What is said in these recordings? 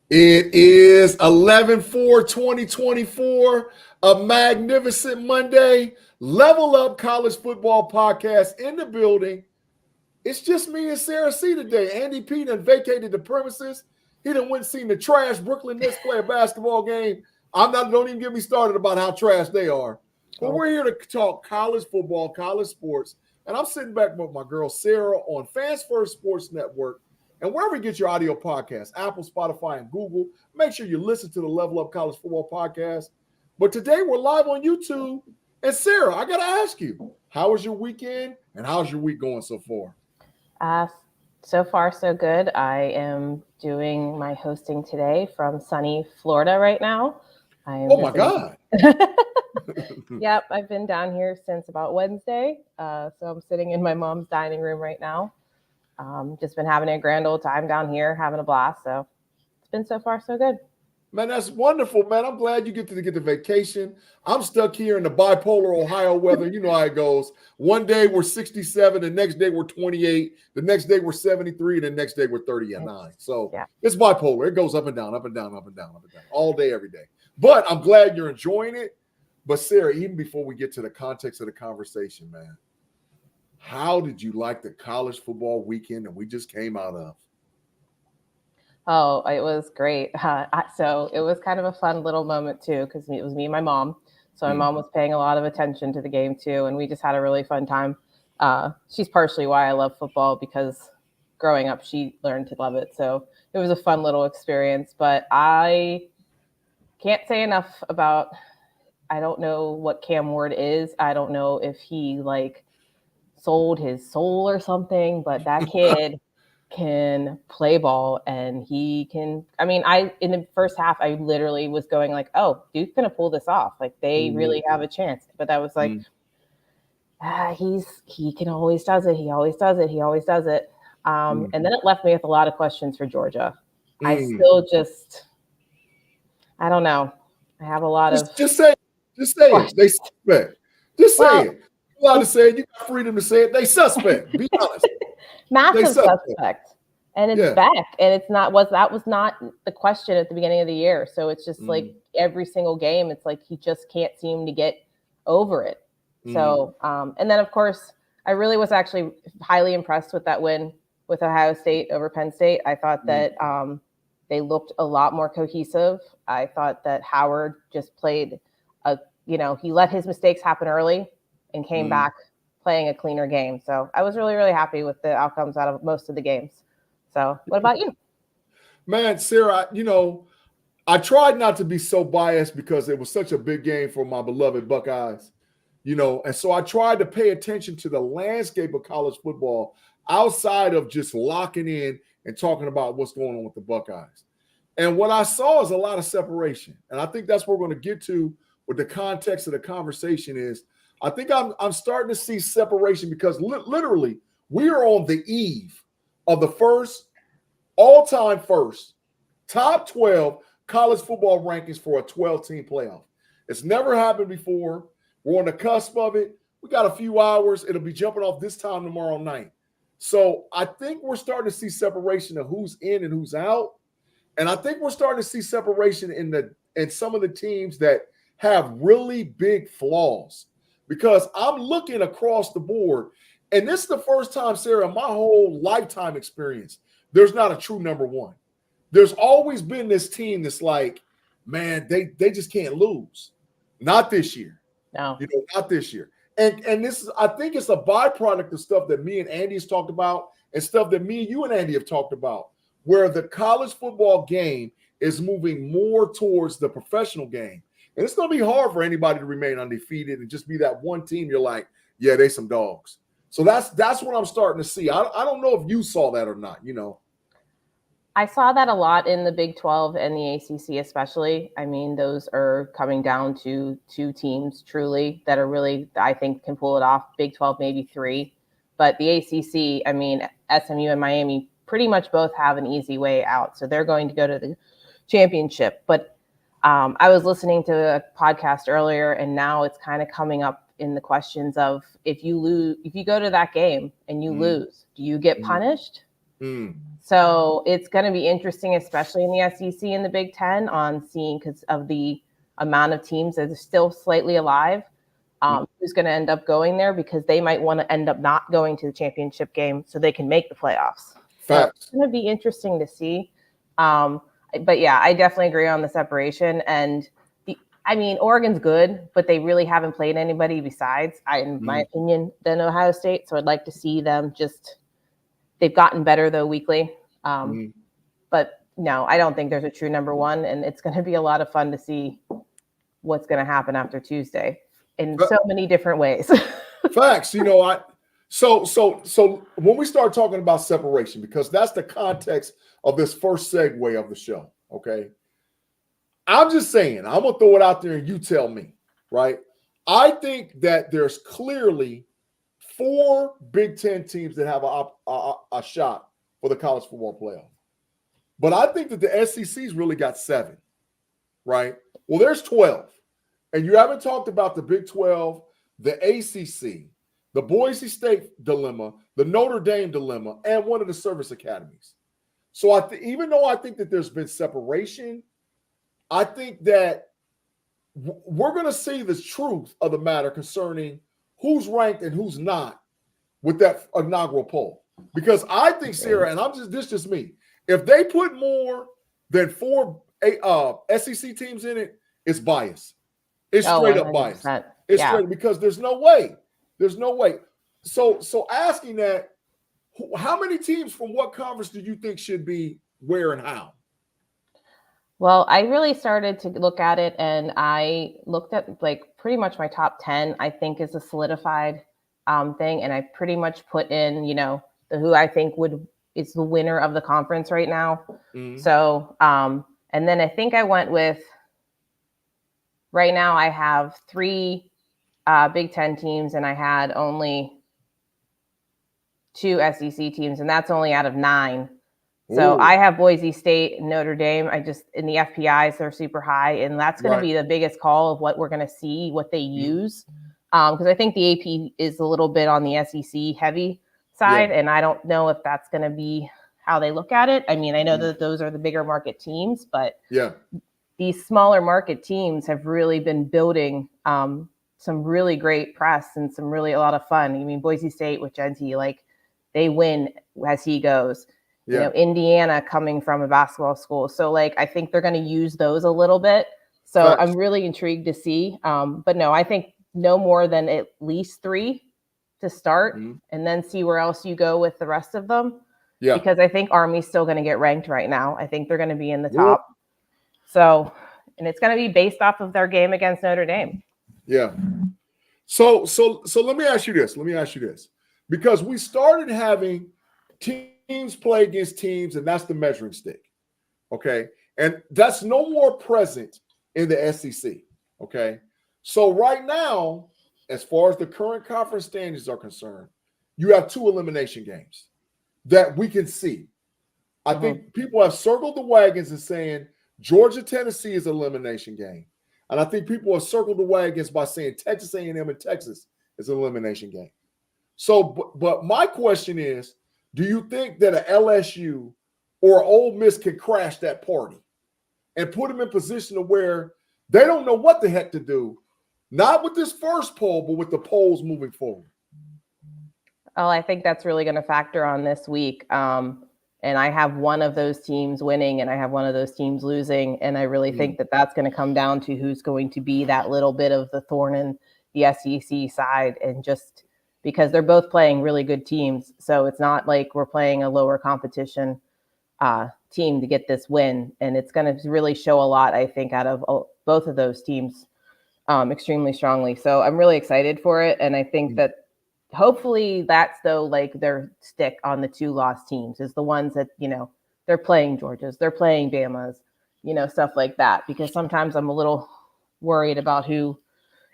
It is 11/4/2024, a magnificent Monday. Level Up College Football Podcast in the building. It's just me and Sarah C today. Andy P done vacated the premises. He done went and seen the trash Brooklyn Nets play a basketball game. Don't even get me started about how trash they are. But we're here to talk college football, college sports. And I'm sitting back with my girl Sarah on Fans First Sports Network. And wherever you get your audio podcasts, Apple, Spotify, and Google, make sure you listen to the Level Up College Football Podcast. But today we're live on YouTube. And Sarah, I got to ask you, how was your weekend and how's your week going so far? So far, so good. I am doing my hosting today from sunny Florida right now. My God. Yep, I've been down here since about Wednesday. So I'm sitting in my mom's dining room right now. Just been having a grand old time down here, having a blast. So it's been so far so good. Man, that's wonderful, man. I'm glad you get the vacation. I'm stuck here in the bipolar Ohio weather. You know how it goes. One day we're 67, the next day we're 28, the next day we're 73, and the next day we're 39. So It's bipolar. It goes up and down, up and down, up and down, up and down, all day, every day. But I'm glad you're enjoying it. But Sarah, even before we get to the context of the conversation, man, how did you like the college football weekend that we just came out of? Oh, it was great. So it was kind of a fun little moment too, because it was me and my mom. So my mom was paying a lot of attention to the game too, and we just had a really fun time. She's partially why I love football, because growing up she learned to love it. So it was a fun little experience. But I can't say enough about. I don't know what Cam Ward is. I don't know if he sold his soul or something, but that kid can play ball, and he can. I mean, in the first half, I literally was going "Oh, Duke's gonna pull this off. They really have a chance." But I was he can always does it. He always does it. He always does it. And then it left me with a lot of questions for Georgia. I still I don't know. I have a lot of just say it. They suspect. Just say it. You're allowed to say it. You got freedom to say it. They suspect. Be honest. Massive suspect. And it's back. And it's not that was not the question at the beginning of the year. So it's just every single game, it's he just can't seem to get over it. So and then of course I really was actually highly impressed with that win with Ohio State over Penn State. I thought that they looked a lot more cohesive. I thought that Howard just played he let his mistakes happen early and came back playing a cleaner game. So I was really, really happy with the outcomes out of most of the games. So what about you? Man, Sarah, I tried not to be so biased because it was such a big game for my beloved Buckeyes, and so I tried to pay attention to the landscape of college football outside of just locking in and talking about what's going on with the Buckeyes. And what I saw is a lot of separation. And I think that's what we're going to get to with the context of the conversation is I think I'm starting to see separation because literally we are on the eve of the all-time first top 12 college football rankings for a 12-team playoff. It's never happened before. We're on the cusp of it. We got a few hours. It'll be jumping off this time tomorrow night. So I think we're starting to see separation of who's in and who's out. And I think we're starting to see separation in some of the teams that have really big flaws, because I'm looking across the board, and this is the first time, Sarah, in my whole lifetime experience, there's not a true number one. There's always been this team that's man, they just can't lose. Not this year. No. Not this year. And this is, I think it's a byproduct of stuff that me and Andy has talked about and stuff that me and you and Andy have talked about, where the college football game is moving more towards the professional game. And it's going to be hard for anybody to remain undefeated and just be that one team you're they some dogs. So that's what I'm starting to see. I don't know if you saw that or not, I saw that a lot in the Big 12 and the ACC especially. I mean, those are coming down to two teams truly that are really, I think, can pull it off. Big 12, maybe three. But the ACC, I mean, SMU and Miami pretty much both have an easy way out. So they're going to go to the championship. But I was listening to a podcast earlier, and now it's kind of coming up in the questions of if you go to that game and you lose, do you get punished? So it's going to be interesting, especially in the SEC and the Big Ten, on seeing, because of the amount of teams that are still slightly alive, who's going to end up going there, because they might want to end up not going to the championship game so they can make the playoffs. Facts. So it's going to be interesting to see. But yeah, I definitely agree on the separation. And Oregon's good, but they really haven't played anybody besides, in my opinion, than Ohio State. So I'd like to see them they've gotten better though weekly. But no, I don't think there's a true number one, and it's going to be a lot of fun to see what's going to happen after Tuesday in so many different ways. Facts. So when we start talking about separation, because that's the context of this first segue of the show, okay? I'm just saying, I'm going to throw it out there and you tell me, right? I think that there's clearly 4 Big Ten teams that have a shot for the college football playoff. But I think that the SEC's really got 7, right? Well, there's 12. And you haven't talked about the Big 12, the ACC, the Boise State dilemma, the Notre Dame dilemma, and one of the service academies. So even though I think that there's been separation, I think that we're going to see the truth of the matter concerning who's ranked and who's not with that inaugural poll. Because I think, Sarah, and this is just me, if they put more than 4 SEC teams in it, it's bias. It's straight up bias. It's straight, because there's no way. There's no way. So asking that, how many teams from what conference do you think should be where and how? Well, I really started to look at it, and I looked at pretty much my top 10, I think, is a solidified thing. And I pretty much put in, who I think is the winner of the conference right now. So, and then I think I went with, right now I have 3 Big Ten teams, and I had only 2 SEC teams, and that's only out of 9. So I have Boise State and Notre Dame. In the FPIs, they're super high, and that's going to be the biggest call of what we're going to see, what they use. Because I think the AP is a little bit on the SEC heavy side, and I don't know if that's going to be how they look at it. I know that those are the bigger market teams, but these smaller market teams have really been building some really great press and a lot of fun. Boise State with Genty, they win as he goes. Indiana coming from a basketball school. So I think they're going to use those a little bit. So I'm really intrigued to see. But no, I think no more than at least 3 to start, and then see where else you go with the rest of them. Yeah. Because I think Army's still going to get ranked right now. I think they're going to be in the top. So, and it's going to be based off of their game against Notre Dame. Yeah. So let me ask you this. Because we started having teams play against teams, and that's the measuring stick. Okay. And that's no more present in the SEC. Okay. So right now, as far as the current conference standings are concerned, you have 2 elimination games that we can see. I think people have circled the wagons and saying Georgia, Tennessee is an elimination game. And I think people have circled the wagons by saying Texas A&M and Texas is an elimination game. So, but my question is, do you think that an LSU or Ole Miss can crash that party and put them in position to where they don't know what the heck to do, not with this first poll, but with the polls moving forward? Oh, I think that's really going to factor on this week. And I have one of those teams winning, and I have one of those teams losing. And I really think that that's going to come down to who's going to be that little bit of the thorn in the SEC side, and just because they're both playing really good teams. So it's not like we're playing a lower competition team to get this win. And it's going to really show a lot, I think, out of both of those teams extremely strongly. So I'm really excited for it. And I think that hopefully that's their stick on the 2 lost teams is the ones that, they're playing Georgias, they're playing Bamas, stuff like that. Because sometimes I'm a little worried about who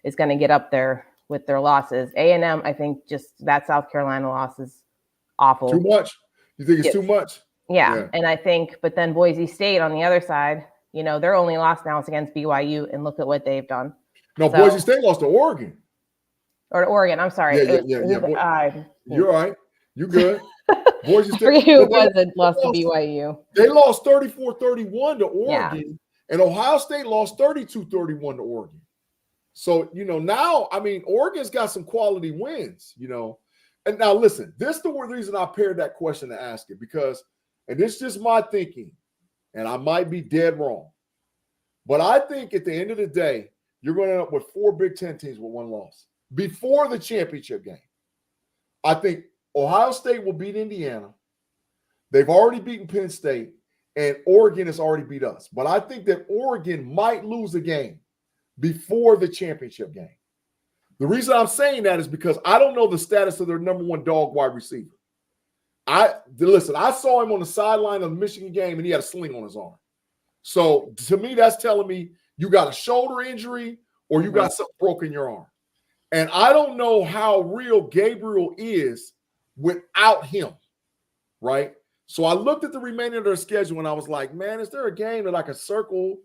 is going to get up there with their losses. A&M, I think just that South Carolina loss is awful. Too much? You think it's too much? Yeah. And I think, but then Boise State on the other side, their only loss now is against BYU, and look at what they've done. No, so, Boise State lost to Oregon. Or to Oregon, I'm sorry. Yeah. You're all right. You good. Boise I State. forget who it But was that lost to BYU. they lost 34-31 to Yeah. Oregon, and Ohio State lost 32-31 to Oregon. So, now, I mean, Oregon's got some quality wins, And now, listen, this is the reason I paired that question to ask it, because, and this is just my thinking, and I might be dead wrong, but I think at the end of the day, you're going to end up with 4 Big Ten teams with 1 loss before the championship game. I think Ohio State will beat Indiana. They've already beaten Penn State, and Oregon has already beat us. But I think that Oregon might lose a game before the championship game. The reason I'm saying that is because I don't know the status of their number 1 dog wide receiver. Listen, I saw him on the sideline of the Michigan game, and he had a sling on his arm. So to me, that's telling me you got a shoulder injury or you got something broken in your arm. And I don't know how real Gabriel is without him, right? So I looked at the remainder of their schedule and I was like, man, is there a game that I could circle?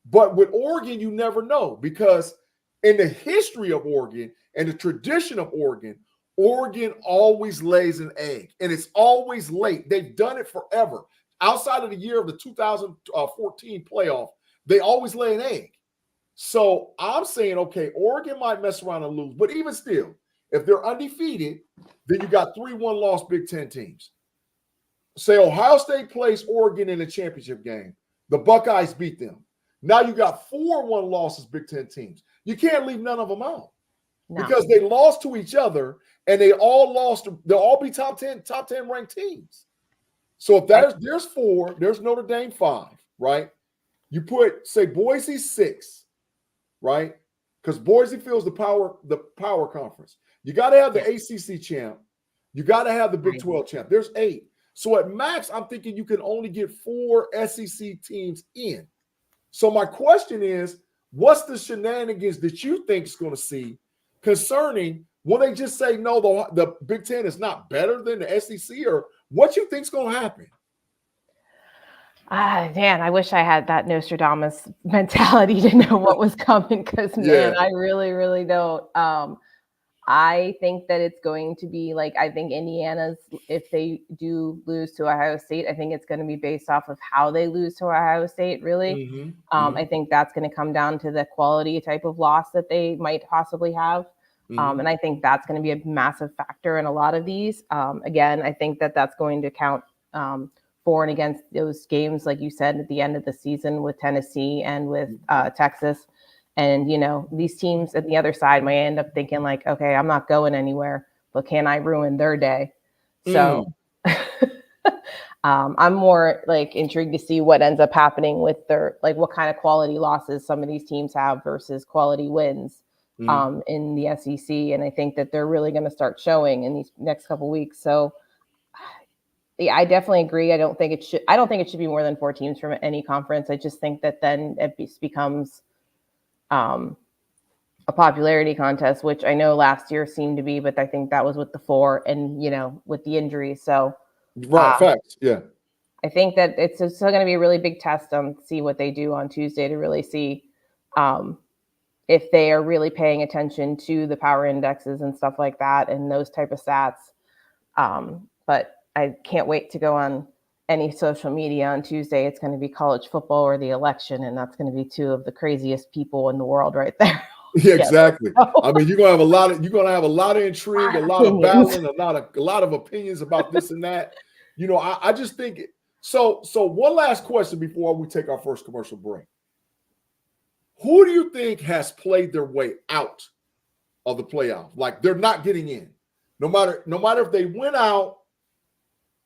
But with Oregon, you never know, because in the history of Oregon and the tradition of Oregon, Oregon always lays an egg, and it's always late. They've done it forever. Outside of the year of the 2014 playoff, they always lay an egg. So I'm saying, okay, Oregon might mess around and lose, but even still, if they're undefeated, then you got 3 1-loss Big Ten teams. Say Ohio State plays Oregon in the championship game. The Buckeyes beat them. Now you got 4 1-losses Big Ten teams. You can't leave none of them out because they lost to each other, and they all lost. They'll all be top 10 ranked teams. So if there's 4, there's Notre Dame 5, right? You put, say, Boise 6, right? Because Boise fills the power conference. You got to have the ACC champ. You got to have the Big 12 champ. There's 8. So at max, I'm thinking you can only get 4 SEC teams in. So my question is, what's the shenanigans that you think is going to see concerning, will they just say, no, the Big Ten is not better than the SEC, or what you think is going to happen? Man, I wish I had that Nostradamus mentality to know what was coming, because, man, I really, really don't. I think that it's going to be like, I think Indiana's, if they do lose to Ohio State, I think it's going to be based off of how they lose to Ohio State, really. I think that's going to come down to the quality type of loss that they might possibly have. And I think that's going to be a massive factor in a lot of these. Again, I think that that's going to count for and against those games, like you said, at the end of the season with Tennessee and with Texas. And, these teams at the other side might end up thinking like, okay, I'm not going anywhere, but can I ruin their day? So I'm more like intrigued to see what ends up happening with their, like, what kind of quality losses some of these teams have versus quality wins in the SEC. And I think that they're really going to start showing in these next couple of weeks. So yeah, I definitely agree. I don't think it should be more than 4 teams from any conference. I just think that then it becomes a popularity contest, which I know last year seemed to be, but I think that was with the 4 and, with the injuries. So facts. Yeah. I think that it's still going to be a really big test on see what they do on Tuesday to really see if they are really paying attention to the power indexes and stuff like that and those type of stats. But I can't wait to go on any social media on Tuesday. It's going to be college football or the election, and that's going to be 2 of the craziest people in the world right there. Yeah, exactly. I mean, you're gonna have a lot of intrigue, a lot of battling, a lot of opinions about this and that. I just think it. So one last question before we take our first commercial break. Who do you think has played their way out of the playoff? Like, they're not getting in. No matter if they win out,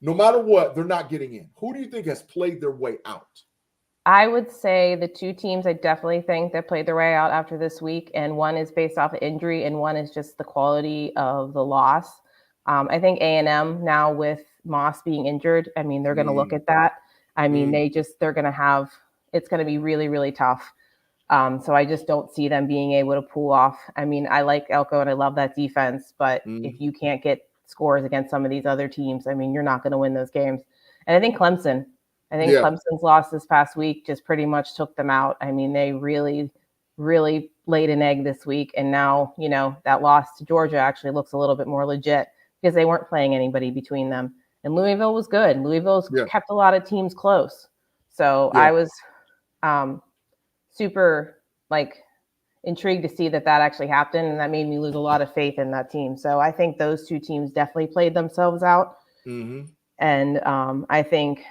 no matter what, they're not getting in. Who do you think has played their way out? I would say the 2 teams I definitely think that played their way out after this week, and one is based off of injury and one is just the quality of the loss. I think A&M now with Moss being injured, I mean, they're going to look at that. I mean, they're going to have, it's going to be really, really tough. So I just don't see them being able to pull off. I mean, I like Elko and I love that defense, but if you can't get scores against some of these other teams, I mean, you're not going to win those games. And I think Clemson's loss this past week just pretty much took them out. I mean, they really, really laid an egg this week. And now, that loss to Georgia actually looks a little bit more legit because they weren't playing anybody between them. And Louisville was good. Louisville's kept a lot of teams close. So I was super intrigued to see that actually happened. And that made me lose a lot of faith in that team. So I think those two teams definitely played themselves out. Mm-hmm. And I think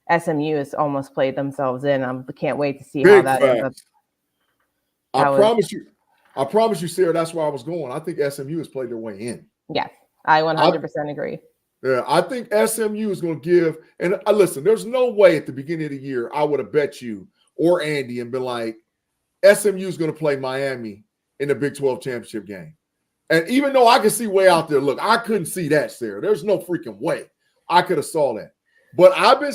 SMU has almost played themselves in. I can't wait to see how that ends up. I promise you, Sarah, that's where I was going. I think SMU has played their way in. Yes, I 100% agree. Yeah, I think SMU is going to give. And listen, there's no way at the beginning of the year I would have bet you or Andy and been like, SMU is going to play Miami in the Big 12 championship game. And even though I could see way out there, look, I couldn't see that, Sarah. There's no freaking way I could have saw that. But I have been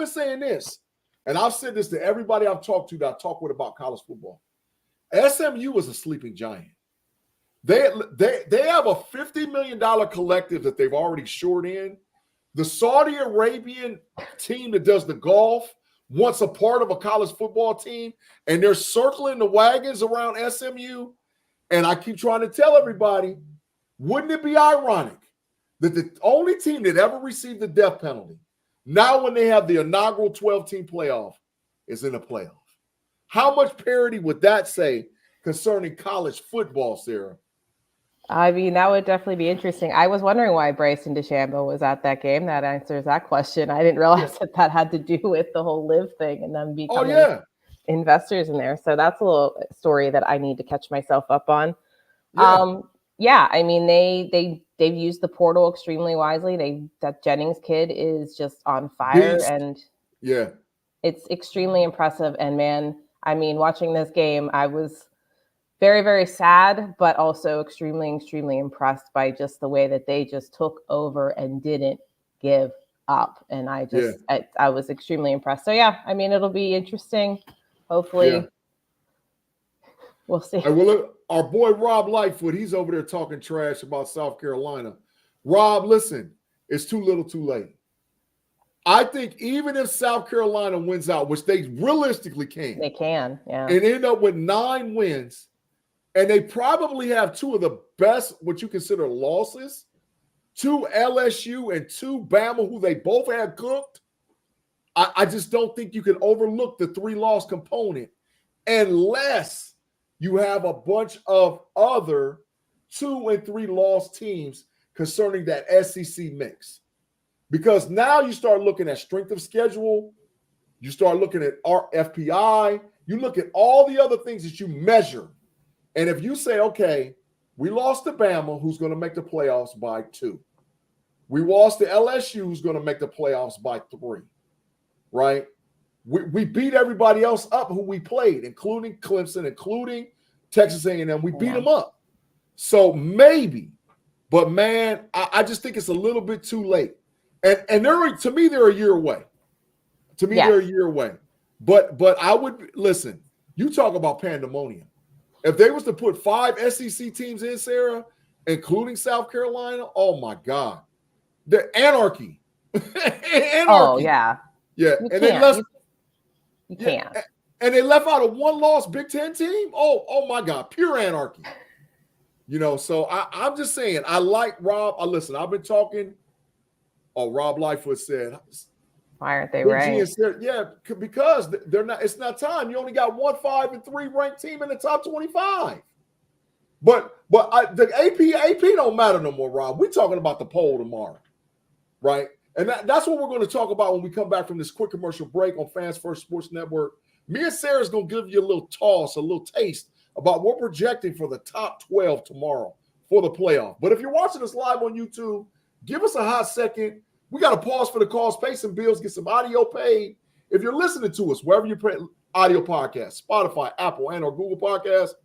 saying this, and I've said this to everybody I've talked to that I talk with about college football. SMU is a sleeping giant. They have a $50 million collective that they've already shored in. The Saudi Arabian team that does the golf wants a part of a college football team, and they're circling the wagons around SMU. And I keep trying to tell everybody, wouldn't it be ironic that the only team that ever received the death penalty, now when they have the inaugural 12-team playoff, is in a playoff? How much parity would that say concerning college football, Sarah? I mean, that would definitely be interesting. I was wondering why Bryson DeChambeau was at that game. That answers that question. I didn't realize that had to do with the whole live thing and them becoming investors in there. So that's a little story that I need to catch myself up on. I mean, they've used the portal extremely wisely. That Jennings kid is just on fire, and it's extremely impressive. And man, I mean, watching this game, I was very, very sad, but also extremely, extremely impressed by just the way that they just took over and didn't give up. And I was extremely impressed. So yeah, I mean, it'll be interesting. Hopefully, we'll see. And look, our boy Rob Lightfoot, he's over there talking trash about South Carolina. Rob, listen, it's too little too late. I think even if South Carolina wins out, which they realistically can. They can, yeah. And end up with 9 wins, and they probably have 2 of the best, what you consider losses, 2 LSU and 2 Bama, who they both had cooked. I just don't think you can overlook the 3-loss component unless you have a bunch of other 2 and 3 loss teams concerning that SEC mix. Because now you start looking at strength of schedule, you start looking at our FPI, you look at all the other things that you measure. And if you say, okay, we lost to Bama, who's going to make the playoffs by 2. We lost to LSU, who's going to make the playoffs by 3. Right? We beat everybody else up who we played, including Clemson, including Texas A&M. We beat them up. So maybe, but man, I just think it's a little bit too late. And to me, they're a year away. They're a year away. But I would listen. You talk about pandemonium. If they was to put 5 SEC teams in, Sarah, including South Carolina, oh my God, the anarchy. Oh yeah. Yeah, you and can't. You can't. And they left out a 1-loss Big Ten team. Oh my God, pure anarchy. So I'm just saying, I like Rob. Listen, I've been talking. Oh, Rob Lightfoot said, why aren't they ranked? Because they're not. It's not time. You only got 1, 5, and 3 ranked team in the top 25. But the AP don't matter no more, Rob. We're talking about the poll tomorrow, right? And that's what we're going to talk about when we come back from this quick commercial break on Fans First Sports Network. Me and Sarah's going to give you a little toss, a little taste about what we're projecting for the top 12 tomorrow for the playoff. But if you're watching us live on YouTube, give us a hot second. We got to pause for the calls, pay some bills, get some audio paid. If you're listening to us, wherever you play audio podcasts, Spotify, Apple, and or Google Podcasts,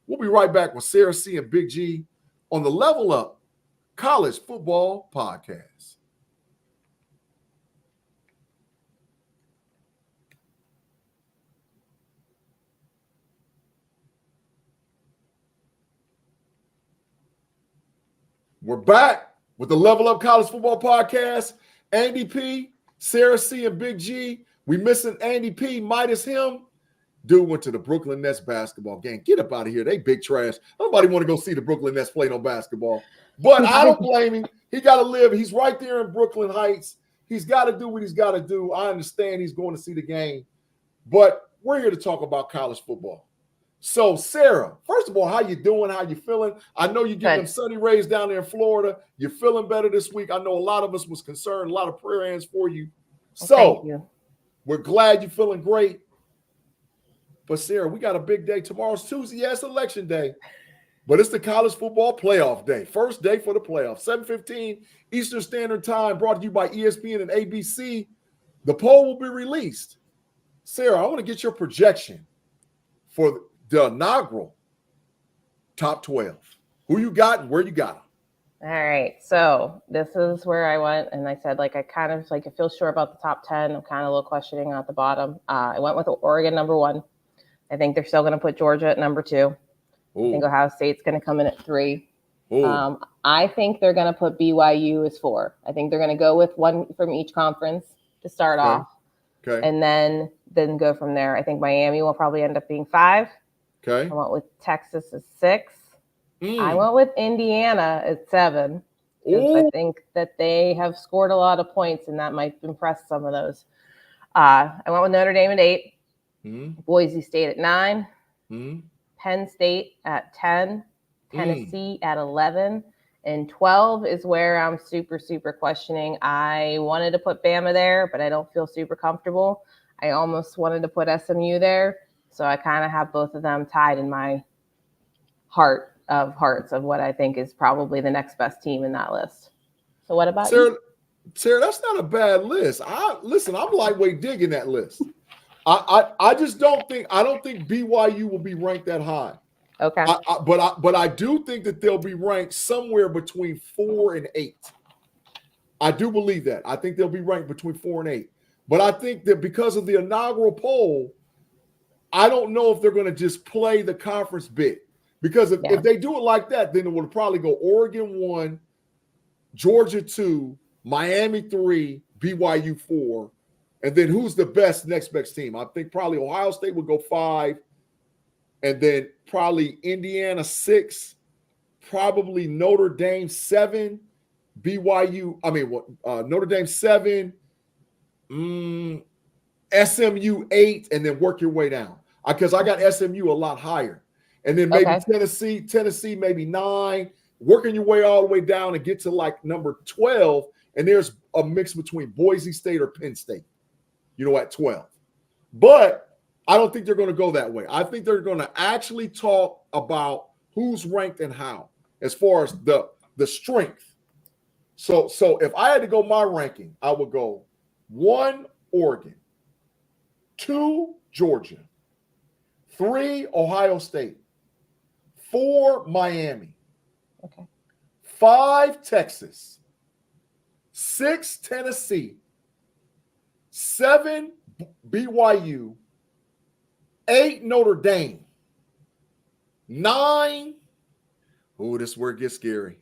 we'll be right back with Sarah C. and Big G on the Level Up College Football Podcast. We're back with the Level Up College Football Podcast. Andy P, Sarah C, and Big G. We missing Andy P, minus him. Dude went to the Brooklyn Nets basketball game. Get up out of here. They big trash. Nobody want to go see the Brooklyn Nets play no basketball. But I don't blame him. He got to live. He's right there in Brooklyn Heights. He's got to do what he's got to do. I understand he's going to see the game. But we're here to talk about college football. So, Sarah, first of all, how you doing? How you feeling? I know you're getting them sunny rays down there in Florida. You're feeling better this week. I know a lot of us was concerned. A lot of prayer hands for you. So, we're glad you're feeling great. But, Sarah, we got a big day. Tomorrow's Tuesday. Yeah, it's election day. But it's the college football playoff day. First day for the playoffs. 7:15 Eastern Standard Time, brought to you by ESPN and ABC. The poll will be released. Sarah, I want to get your projection for the inaugural top 12. Who you got and where you got them? All right. So this is where I went. And I said, I feel sure about the top 10. I'm kind of a little questioning at the bottom. I went with Oregon number 1. I think they're still going to put Georgia at number 2. I think Ohio State's going to come in at 3. I think they're going to put BYU as 4. I think they're going to go with one from each conference to start off. Okay. And then go from there. I think Miami will probably end up being 5. Okay. I went with Texas as 6. I went with Indiana at 7. I think that they have scored a lot of points, and that might impress some of those. I went with Notre Dame at 8. Boise State at 9. Penn State at 10, Tennessee at 11, and 12 is where I'm super, super questioning. I wanted to put Bama there, but I don't feel super comfortable. I almost wanted to put SMU there, so I kind of have both of them tied in my heart of hearts of what I think is probably the next best team in that list. So what about you? Sarah, that's not a bad list. I'm lightweight digging that list. I just don't think BYU will be ranked that high. Okay. But I do think that they'll be ranked somewhere between 4 and 8. I do believe that. I think they'll be ranked between 4 and 8. But I think that because of the inaugural poll, I don't know if they're going to just play the conference bit. Because if they do it like that, then it will probably go Oregon 1, Georgia 2, Miami 3, BYU 4. And then who's the next best team? I think probably Ohio State would go 5. And then probably Indiana 6. Probably Notre Dame 7. Notre Dame 7. SMU 8. And then work your way down. Because I got SMU a lot higher. And then maybe Tennessee maybe 9. Working your way all the way down and get to number 12. And there's a mix between Boise State or Penn State. At 12. But I don't think they're going to go that way. I think they're going to actually talk about who's ranked and how, as far as the strength. So if I had to go my ranking, I would go 1, Oregon, 2, Georgia, 3, Ohio State, 4, Miami, 5, Texas, 6, Tennessee, 7, BYU, 8, Notre Dame, 9, this is where it gets scary.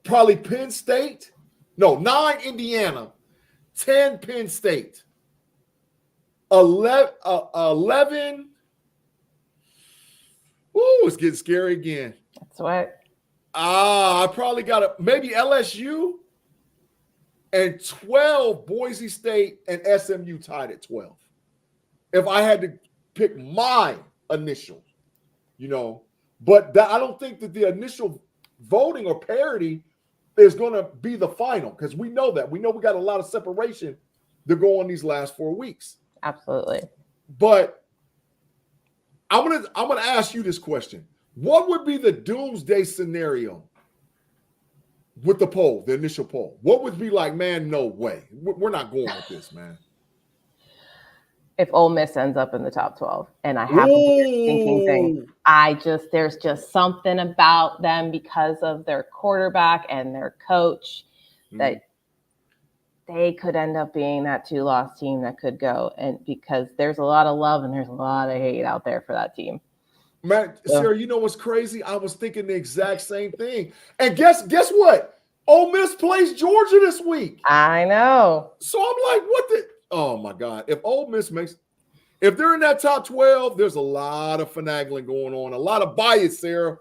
Probably Penn State. No, 9, Indiana, 10, Penn State, 11. It's getting scary again. That's what. I probably got maybe LSU. And 12, Boise State and SMU tied at 12. If I had to pick my initial, But I don't think that the initial voting or parity is going to be the final, because we know that. We know we got a lot of separation to go on these last 4 weeks. Absolutely. But I'm gonna ask you this question. What would be the doomsday scenario with the poll, the initial poll? What would be like, man, no way. We're not going with this, man. If Ole Miss ends up in the top 12, and I have a weird thinking thing. There's just something about them because of their quarterback and their coach that they could end up being that 2-loss team that could go. And because there's a lot of love and there's a lot of hate out there for that team. Man, Sarah, you know what's crazy? I was thinking the exact same thing. And guess what? Ole Miss plays Georgia this week. I know. So I'm like, oh my God. If Ole Miss if they're in that top 12, there's a lot of finagling going on, a lot of bias, Sarah.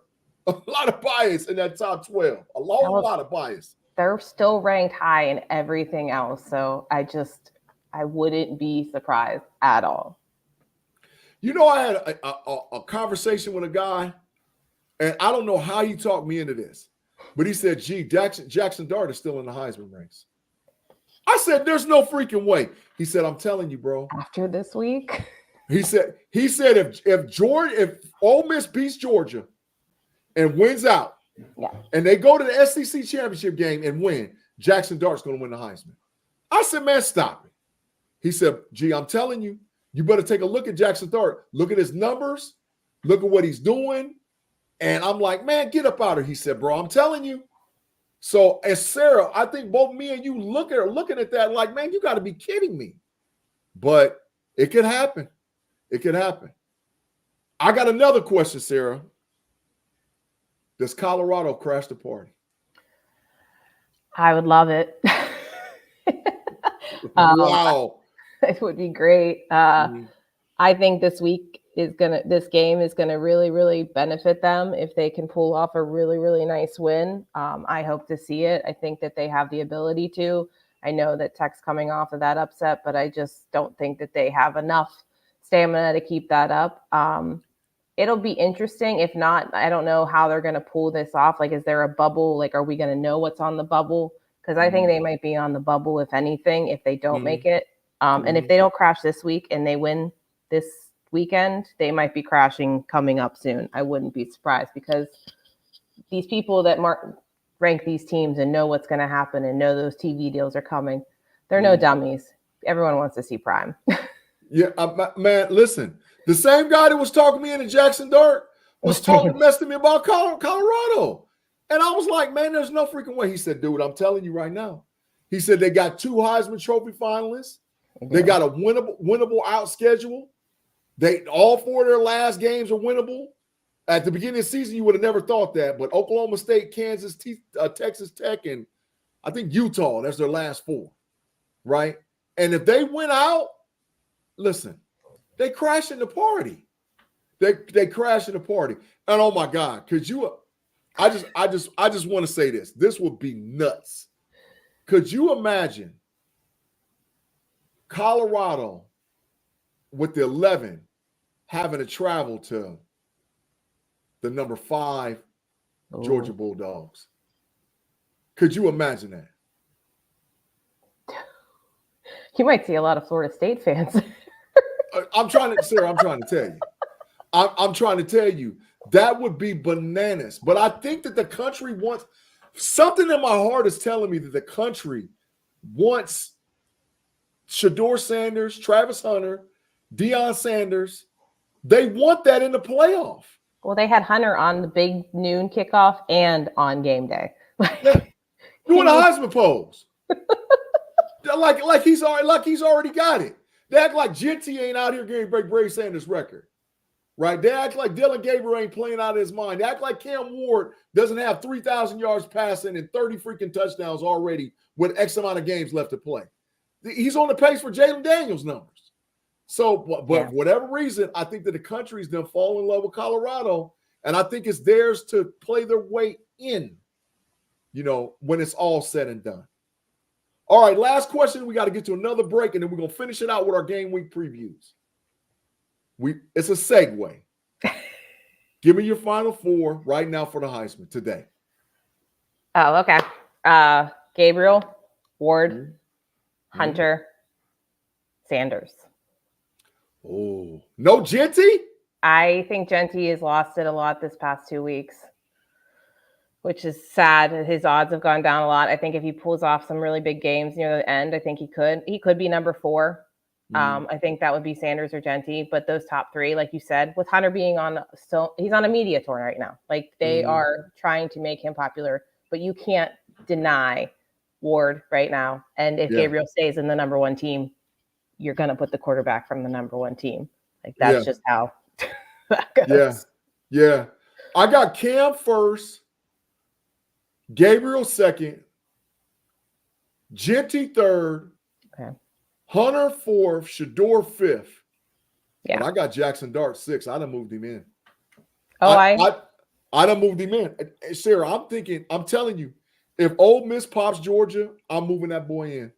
A lot of bias in that top 12. A lot of bias. They're still ranked high in everything else. So I wouldn't be surprised at all. You know, I had a conversation with a guy, and I don't know how he talked me into this, but he said, gee, Jackson Dart is still in the Heisman race. I said, there's no freaking way. He said, I'm telling you, bro. After this week? He said if Ole Miss beats Georgia and wins out, and they go to the SEC championship game and win, Jackson Dart's going to win the Heisman. I said, man, stop it. He said, gee, I'm telling you, you better take a look at Jackson Dart. Look at his numbers. Look at what he's doing. And I'm like, man, get up out of here. He said, bro, I'm telling you. So, as Sarah, I think both me and you looking at that like, man, you got to be kidding me. But it could happen. It could happen. I got another question, Sarah. Does Colorado crash the party? I would love it. Wow. It would be great. I think this game is gonna really, really benefit them if they can pull off a really, really nice win. I hope to see it. I think that they have the ability to. I know that Tech's coming off of that upset, but I just don't think that they have enough stamina to keep that up. It'll be interesting. If not, I don't know how they're going to pull this off. Like, is there a bubble? Like, are we going to know what's on the bubble? Because I think they might be on the bubble, if anything, if they don't make it. And if they don't crash this week and they win this weekend, they might be crashing coming up soon. I wouldn't be surprised, because these people that rank these teams and know what's going to happen and know those TV deals are coming, they're no dummies. Everyone wants to see Prime. Yeah, man, listen. The same guy that was talking me into Jackson Dart was talking mess to me about Colorado. And I was like, man, there's no freaking way. He said, dude, I'm telling you right now. He said they got 2 Heisman Trophy finalists. They got a winnable out schedule. All 4 of their last games are winnable. At the beginning of the season, you would have never thought that. But Oklahoma State, Kansas, Texas Tech, and I think Utah, that's their last 4, right? And if they win out, listen, they crash in the party. They crash in the party. And oh my God, I just want to say this. This would be nuts. Could you imagine Colorado with the 11 having to travel to the number 5 Georgia Bulldogs? Could you imagine that? You might see a lot of Florida State fans. I'm trying to tell you. I'm trying to tell you that would be bananas. But I think that the country wants something in my heart is telling me that the country wants Shedeur Sanders, Travis Hunter, Deion Sanders. They want that in the playoff. Well, they had Hunter on the big noon kickoff and on game day. Doing a Heisman pose. like he's already got it. They act like Genty ain't out here getting break Brady Sanders' record, right? They act like Dylan Gabriel ain't playing out of his mind. They act like Cam Ward doesn't have 3,000 yards passing and 30 freaking touchdowns already with X amount of games left to play. He's on the pace for Jalen Daniels' numbers. So, but for whatever reason, I think that the country's done fall in love with Colorado, and I think it's theirs to play their way in, when it's all said and done. All right, last question. We got to get to another break, and then we're going to finish it out with our game week previews. It's a segue. Give me your final 4 right now for the Heisman today. Oh, okay. Gabriel, Ward, Hunter, Sanders. Oh, no Genty? I think Genty has lost it a lot this past 2 weeks, which is sad. His odds have gone down a lot. I think if he pulls off some really big games near the end, I think he could be number 4. I think that would be Sanders or Genty, but those top 3, like you said, with Hunter being he's on a media tour right now. Like they are trying to make him popular, but you can't deny Ward right now. And if Gabriel stays in the number 1 team, you're going to put the quarterback from the number 1 team. Like that's just how that goes. Yeah. I got Cam first, Gabriel second, Genty third, Hunter fourth, Shedeur fifth, Yeah. But I got Jackson Dart 6. I done moved him in. Oh, I done moved him in. Sarah, I'm telling you, if Ole Miss pops Georgia, I'm moving that boy in.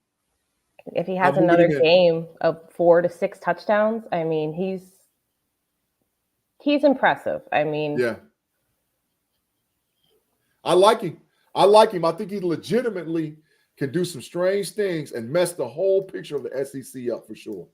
if he has another game of 4 to 6 touchdowns, I mean, he's impressive. I mean, yeah. I like him. I think he legitimately can do some strange things and mess the whole picture of the SEC up for sure.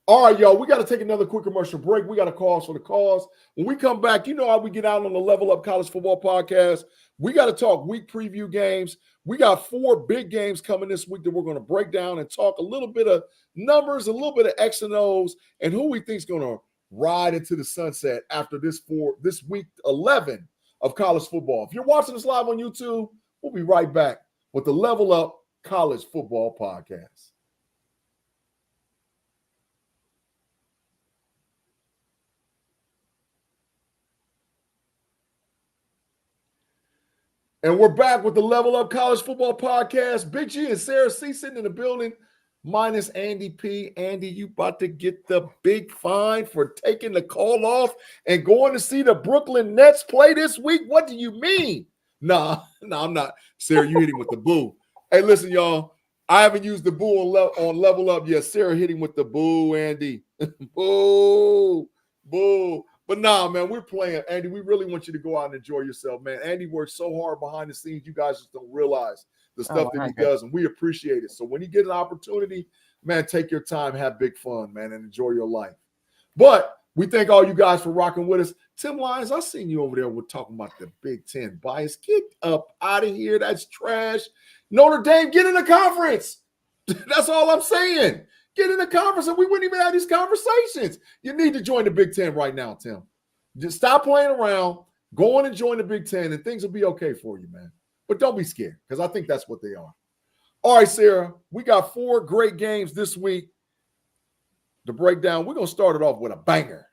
All right, y'all, we got to take another quick commercial break. We got a cause for the cause. When we come back, you know how we get out on the Level Up College Football Podcast. We got to talk week preview games. We got 4 big games coming this week that we're going to break down and talk a little bit of numbers, a little bit of X and O's, and who we think is going to ride into the sunset after this week 11 of college football. If you're watching us live on YouTube, we'll be right back with the Level Up College Football Podcast. And we're back with the Level Up College Football Podcast. Big G and Sarah C sitting in the building, minus Andy P. Andy, you about to get the big fine for taking the call off and going to see the Brooklyn Nets play this week? What do you mean? Nah, I'm not. Sarah, you hit him with the boo. Hey, listen, y'all. I haven't used the boo on Level Up yet. Sarah hit him with the boo, Andy. Boo. But nah, man, we're playing. Andy, we really want you to go out and enjoy yourself, man. Andy works so hard behind the scenes. You guys just don't realize the stuff that he does, and we appreciate it. So when you get an opportunity, man, take your time, have big fun, man, and enjoy your life. But we thank all you guys for rocking with us. Tim Lyons, I seen you over there. We're talking about the Big Ten bias. Get up out of here. That's trash. Notre Dame, get in the conference. That's all I'm saying. Get in the conference, and we wouldn't even have these conversations. You need to join the Big Ten right now, Tim. Just stop playing around, go in and join the Big Ten, and things will be okay for you, man. But don't be scared, because I think that's what they are. All right, Sarah, we got 4 great games this week to break down. We're going to start it off with a banger.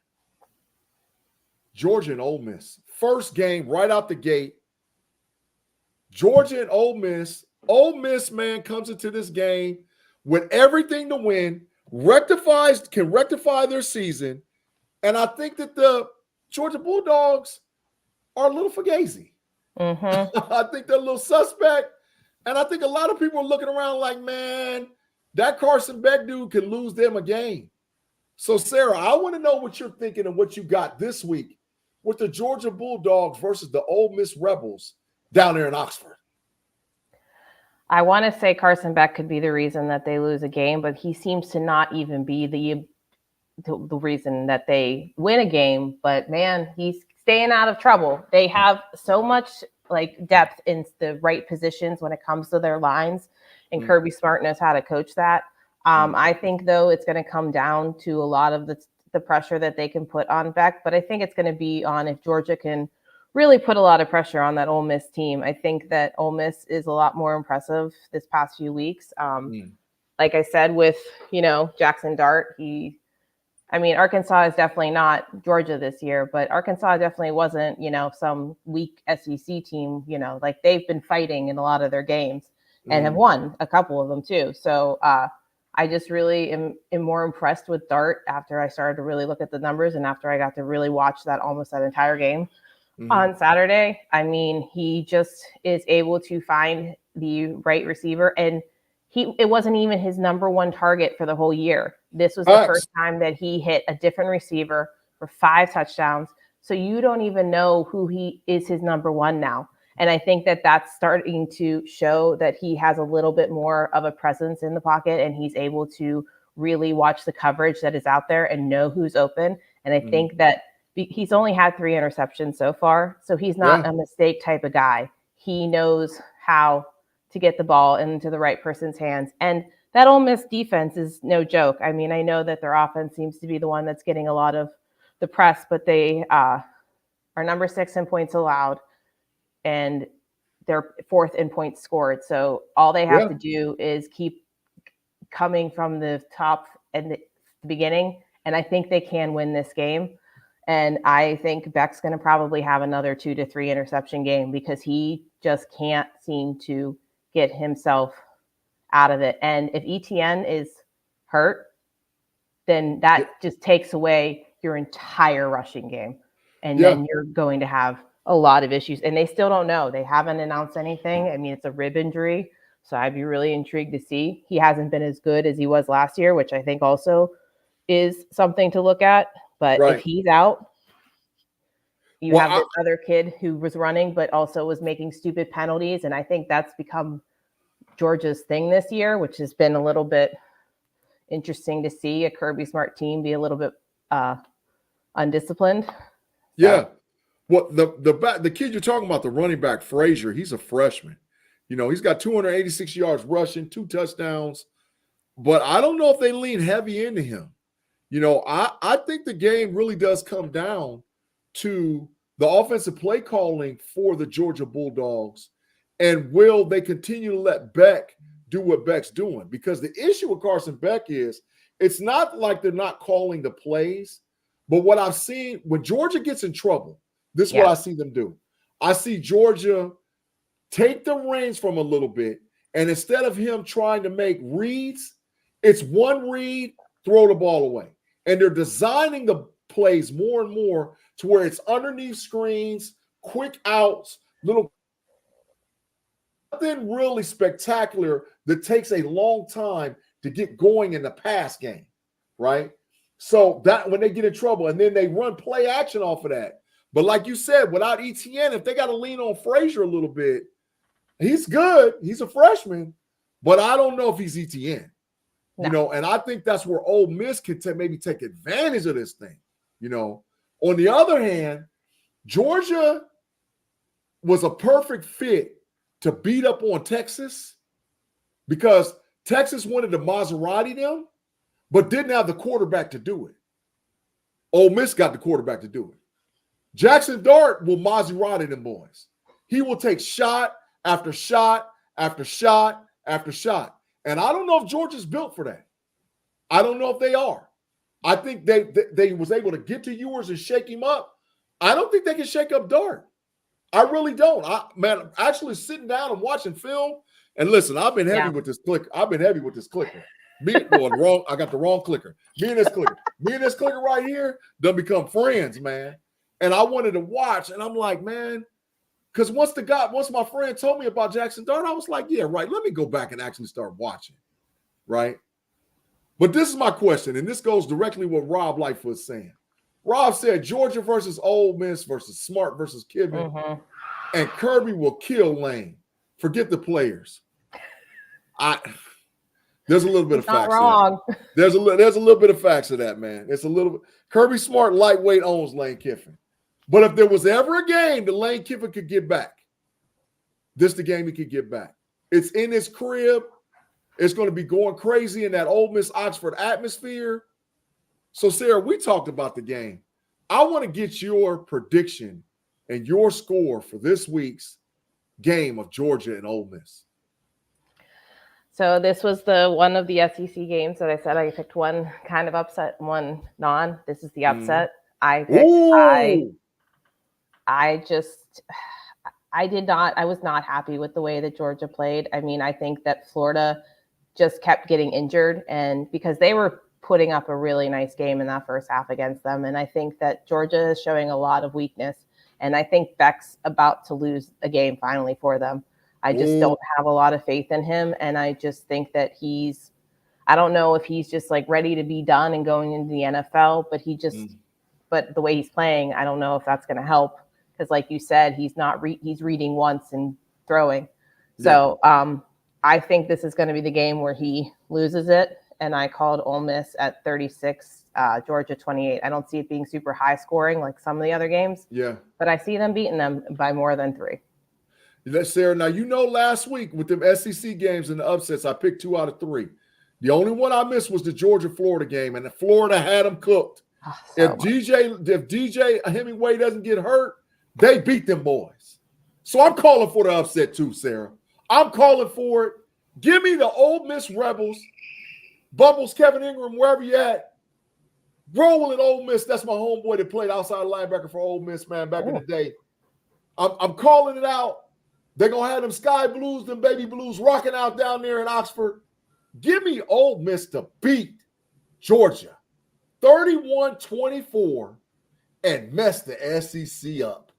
Georgia and Ole Miss. First game right out the gate. Georgia and Ole Miss. Ole Miss, man, comes into this game with everything to win, can rectify their season, and I think that the Georgia Bulldogs are a little fugazi. Mm-hmm. I think they're a little suspect, and I think a lot of people are looking around like, man, that Carson Beck dude can lose them a game. So, Sarah, I want to know what you're thinking and what you got this week with the Georgia Bulldogs versus the Ole Miss Rebels down there in Oxford. I want to say Carson Beck could be the reason that they lose a game, but he seems to not even be the reason that they win a game. But man, he's staying out of trouble. They have so much like depth in the right positions when it comes to their lines, and Kirby Smart knows how to coach that. I think though it's going to come down to a lot of the pressure that they can put on Beck, but I think it's going to be on if Georgia can really put a lot of pressure on that Ole Miss team. I think that Ole Miss is a lot more impressive this past few weeks. Like I said, with, Jackson Dart, Arkansas is definitely not Georgia this year, but Arkansas definitely wasn't, some weak SEC team, like they've been fighting in a lot of their games and have won a couple of them too. So I just really am more impressed with Dart after I started to really look at the numbers and after I got to really watch almost that entire game. On Saturday. He just is able to find the right receiver, and it wasn't even his number one target for the whole year. This was the first time that he hit a different receiver for 5 touchdowns. So you don't even know who he is his number one now. And I think that that's starting to show that he has a little bit more of a presence in the pocket, and he's able to really watch the coverage that is out there and know who's open. And I think that he's only had 3 interceptions so far, so he's not a mistake type of guy. He knows how to get the ball into the right person's hands. And that Ole Miss defense is no joke. I know that their offense seems to be the one that's getting a lot of the press, but they are number 6 in points allowed, and they're 4th in points scored. So all they have to do is keep coming from the top and the beginning, and I think they can win this game. And I think Beck's going to probably have another 2 to 3 interception game because he just can't seem to get himself out of it. And if ETN is hurt, then that just takes away your entire rushing game. And Yeah. then you're going to have a lot of issues. And they still don't know. They haven't announced anything. I mean, it's a rib injury. So I'd be really intrigued to see. He hasn't been as good as he was last year, which I think also is something to look at. But if he's out, you have this other kid who was running, but also was making stupid penalties. And I think that's become Georgia's thing this year, which has been a little bit interesting to see a Kirby Smart team be a little bit undisciplined. Yeah. So. Well, the kid you're talking about, the running back, Frazier, he's a freshman. You know, he's got 286 yards rushing, 2 touchdowns. But I don't know if they lean heavy into him. You know, I think the game really does come down to the offensive play calling for the Georgia Bulldogs. And will they continue to let Beck do what Beck's doing? Because the issue with Carson Beck is it's not like they're not calling the plays. But what I've seen when Georgia gets in trouble, this is what I see them do. I see Georgia take the reins from a little bit, and instead of him trying to make reads, it's one read, throw the ball away. And they're designing the plays more and more to where it's underneath screens, quick outs, little nothing really spectacular that takes a long time to get going in the pass game, right? So that when they get in trouble, and then they run play action off of that. But like you said, without ETN, if they got to lean on Frazier a little bit, he's good. He's a freshman, but I don't know if he's ETN. No. You know, and I think that's where Ole Miss can maybe take advantage of this thing. You know, on the other hand, Georgia was a perfect fit to beat up on Texas because Texas wanted to Maserati them, but didn't have the quarterback to do it. Ole Miss got the quarterback to do it. Jackson Dart will Maserati them boys. He will take shot after shot after shot after shot. And I don't know if Georgia's built for that. I don't know if they are. I think they was able to get to Ewers and shake him up. I don't think they can shake up Dart. I really don't. Man, actually sitting down and watching film, and listen, I've been heavy with this clicker. I got the wrong clicker. Me and this clicker right here done become friends, man. And I wanted to watch, and I'm like, man, because once my friend told me about Jackson Dart, I was like, yeah, right. Let me go back and actually start watching, right? But this is my question, and this goes directly what Rob Lightfoot's saying. Rob said Georgia versus Ole Miss versus Smart versus Kiffin, and Kirby will kill Lane. Forget the players. There's a little bit of facts. Not wrong. There's a little bit of facts to that, man. It's a little bit. Kirby Smart lightweight owns Lane Kiffin. But if there was ever a game that Lane Kiffin could get back, this is the game he could get back. It's in his crib. It's going to be going crazy in that Ole Miss Oxford atmosphere. So, Sarah, we talked about the game. I want to get your prediction and your score for this week's game of Georgia and Ole Miss. So this was the one of the SEC games that I said I picked one kind of upset, one non. This is the upset. I was not happy with the way that Georgia played. I mean, I think that Florida just kept getting injured, and because they were putting up a really nice game in that first half against them. And I think that Georgia is showing a lot of weakness. And I think Beck's about to lose a game finally for them. I just don't have a lot of faith in him. And I just think that I don't know if he's just like ready to be done and going into the NFL, but but the way he's playing, I don't know if that's going to help. Because like you said, he's reading once and throwing. So I think this is going to be the game where he loses it. And I called Ole Miss at 36, Georgia 28. I don't see it being super high scoring like some of the other games. Yeah. But I see them beating them by more than 3. Sarah, now you know last week with them SEC games and the upsets, I picked 2 out of 3. The only one I missed was the Georgia-Florida game, and Florida had them cooked. If DJ Hemingway doesn't get hurt, they beat them boys. So I'm calling for the upset too, Sarah. I'm calling for it. Give me the Ole Miss Rebels. Bubbles, Kevin Ingram, wherever you at, rolling Ole Miss. That's my homeboy that played outside linebacker for Ole Miss, man, back in the day. I'm calling it out. They're going to have them sky blues, them baby blues rocking out down there in Oxford. Give me Ole Miss to beat Georgia. 31-24 and mess the SEC up.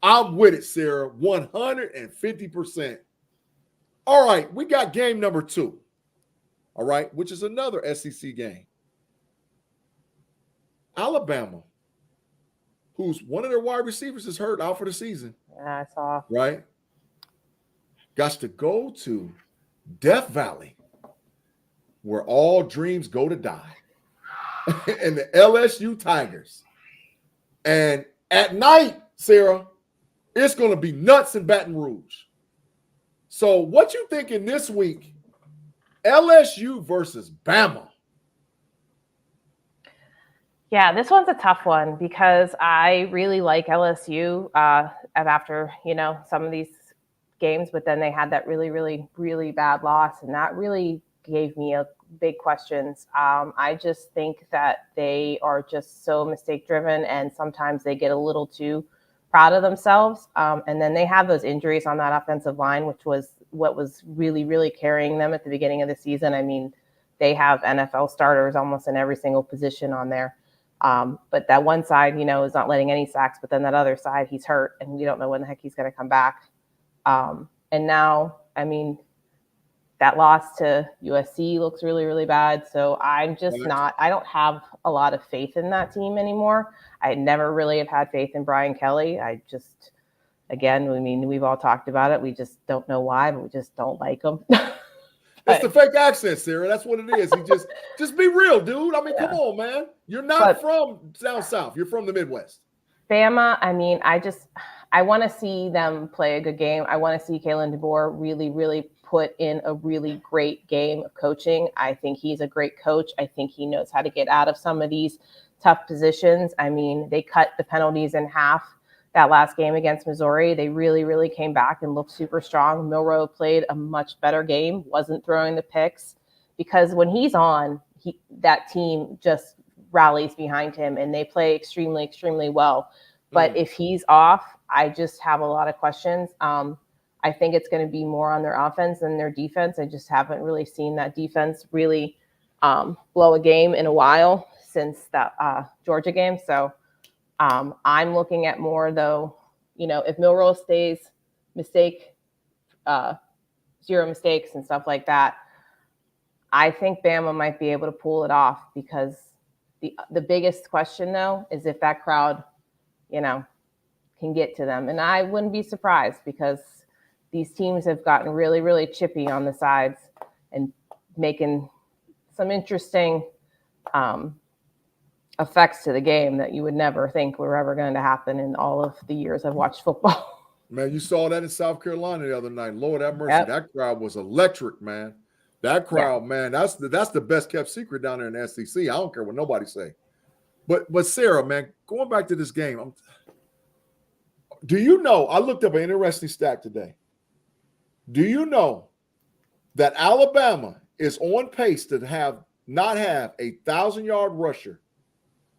I'm with it, Sarah, 150%. All right, we got game number 2, all right, which is another SEC game. Alabama, who's one of their wide receivers is hurt out for the season. Yeah, I saw. Right? Got to go to Death Valley, where all dreams go to die, and the LSU Tigers. And at night, Sarah, it's going to be nuts in Baton Rouge. So what you thinking this week, LSU versus Bama? Yeah, this one's a tough one because I really like LSU after, some of these games, but then they had that really, really, really bad loss, and that really gave me a big questions. I just think that they are just so mistake driven, and sometimes they get a little too proud of themselves. And then they have those injuries on that offensive line, which was what was really, really carrying them at the beginning of the season. I mean, they have NFL starters almost in every single position on there. But that one side, is not letting any sacks, but then that other side, he's hurt and we don't know when the heck he's going to come back. And now, I mean, that loss to USC looks really, really bad. So I'm just I don't have a lot of faith in that team anymore. I never really have had faith in Brian Kelly. We've all talked about it. We just don't know why, but we just don't like him. It's the fake accent, Sarah. That's what it is. He just be real, dude. I mean, come on, man. You're not from down south. You're from the Midwest. Bama, I mean, I want to see them play a good game. I want to see Kalen DeBoer really, really put in a really great game of coaching. I think he's a great coach. I think he knows how to get out of some of these tough positions. I mean, they cut the penalties in half that last game against Missouri. They really, really came back and looked super strong. Milroe played a much better game, wasn't throwing the picks, because when he's on, that team just rallies behind him and they play extremely, extremely well. But if he's off, I just have a lot of questions. I think it's going to be more on their offense than their defense. I just haven't really seen that defense really blow a game in a while since that Georgia game. So I'm looking at more, though, if Milroe stays zero mistakes and stuff like that, I think Bama might be able to pull it off, because the biggest question, though, is if that crowd, can get to them. And I wouldn't be surprised, because these teams have gotten really, really chippy on the sides and making some interesting effects to the game that you would never think were ever going to happen in all of the years I've watched football. Man, you saw that in South Carolina the other night. Lord have mercy. Yep. That crowd was electric, man. That crowd, man, that's the best kept secret down there in the SEC. I don't care what nobody say. But Sarah, man, going back to this game, do you know, I looked up an interesting stat today. Do you know that Alabama is on pace to not have a 1,000-yard rusher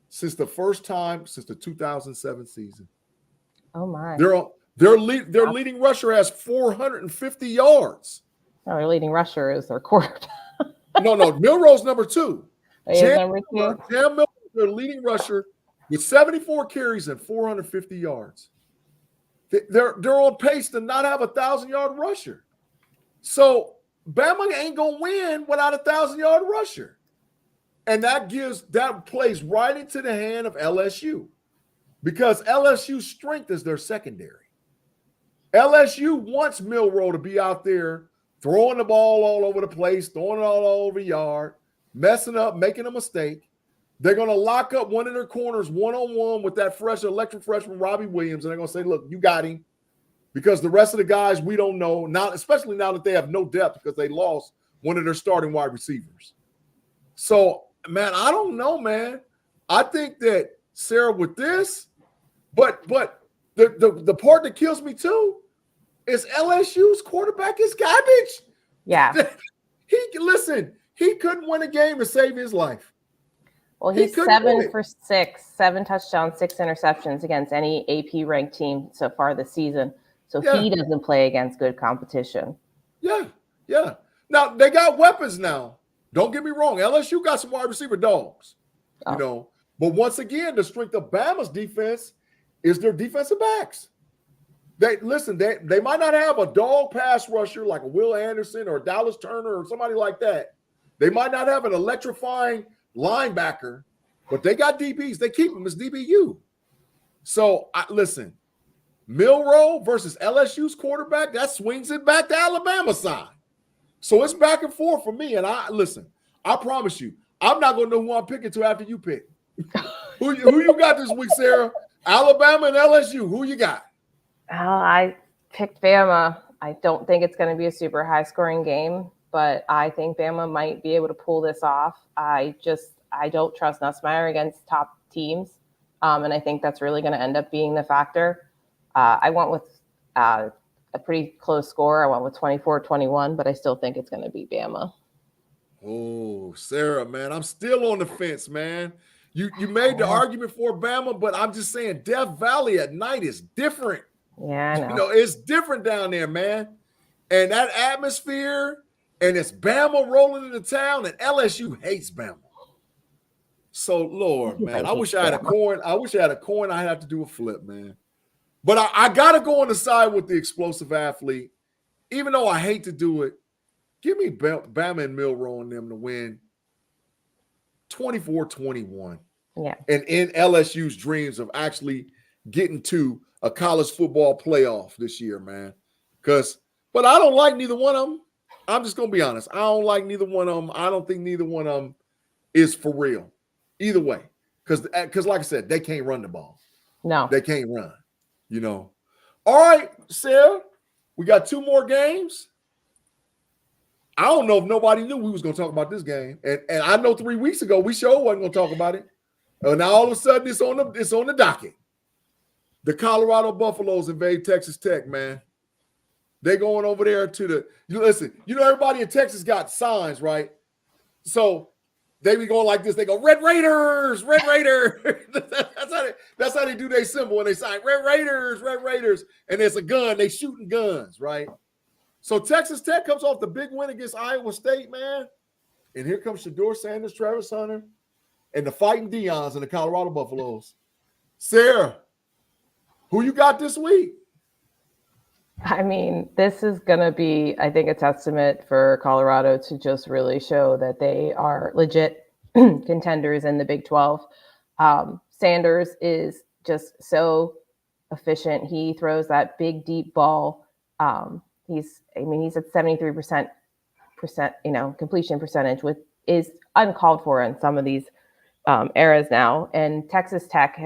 since the first time since the 2007 season? Oh my! Their leading rusher has 450 yards. No, their leading rusher is their quarterback. No, Milroe's number 2. Number 2. Cam Milroe, their leading rusher, with 74 carries and 450 yards. They're on pace to not have a 1,000-yard rusher. So Bama ain't gonna win without a 1,000-yard rusher. And that plays right into the hand of LSU, because LSU's strength is their secondary. LSU wants Milroe to be out there throwing the ball all over the place, throwing it all over the yard, messing up, making a mistake. They're going to lock up one of their corners one-on-one with that electric freshman Robbie Williams, and they're going to say, look, you got him, because the rest of the guys we don't know, especially now that they have no depth because they lost one of their starting wide receivers. So, man, I don't know, man. I think that, Sarah, with this, but the part that kills me too is LSU's quarterback is garbage. Yeah. He couldn't win a game to save his life. Well, he's 7 for 6, 7 touchdowns, 6 interceptions against any AP ranked team so far this season. So he doesn't play against good competition. Yeah. Now, they got weapons now. Don't get me wrong. LSU got some wide receiver dogs. you know. But once again, the strength of Bama's defense is their defensive backs. They might not have a dog pass rusher like a Will Anderson or Dallas Turner or somebody like that. They might not have an electrifying linebacker, but they got DBs. They keep them as DBU. So listen, Milroe versus LSU's quarterback, that swings it back to Alabama side. So it's back and forth for me. And I promise you, I'm not going to know who I'm picking to after you pick. Who you got this week, Sarah? Alabama and LSU. Who you got? Well, I picked Bama. I don't think it's going to be a super high-scoring game, but I think Bama might be able to pull this off. I don't trust Nussmeier against top teams, and I think that's really going to end up being the factor. I went with a pretty close score. I went with 24-21, but I still think it's going to be Bama. Oh, Sarah, man, I'm still on the fence, man. You made the argument for Bama, but I'm just saying Death Valley at night is different. Yeah, I know. You know, it's different down there, man. And that atmosphere, and it's Bama rolling into town, and LSU hates Bama. So, Lord, man, I wish I had a coin. I'd have to do a flip, man. But I got to go on the side with the explosive athlete. Even though I hate to do it, give me Bama and Milroe and them to win 24-21. Yeah. And in LSU's dreams of actually getting to a college football playoff this year, man. But I don't like neither one of them. I'm just going to be honest. I don't like neither one of them. I don't think neither one of them is for real. Either way. Because like I said, they can't run the ball. No. They can't run, you know. All right, Sarah, we got 2 more games. I don't know if nobody knew we was going to talk about this game. And I know 3 weeks ago we sure wasn't going to talk about it. Now all of a sudden it's on the docket. The Colorado Buffaloes invade Texas Tech, man. They going over there listen, everybody in Texas got signs, right? So they be going like this. They go, Red Raiders, Red Raiders. that's how they do their symbol when they sign Red Raiders, Red Raiders. And there's a gun. They shooting guns, right? So Texas Tech comes off the big win against Iowa State, man. And here comes Shedeur Sanders, Travis Hunter, and the Fighting Deons and the Colorado Buffaloes. Sarah, who you got this week? I mean, this is going to be, I think, a testament for Colorado to just really show that they are legit contenders in the Big 12. Sanders is just so efficient. He throws that big, deep ball. He's at 73% completion percentage, which is uncalled for in some of these eras now. And Texas Tech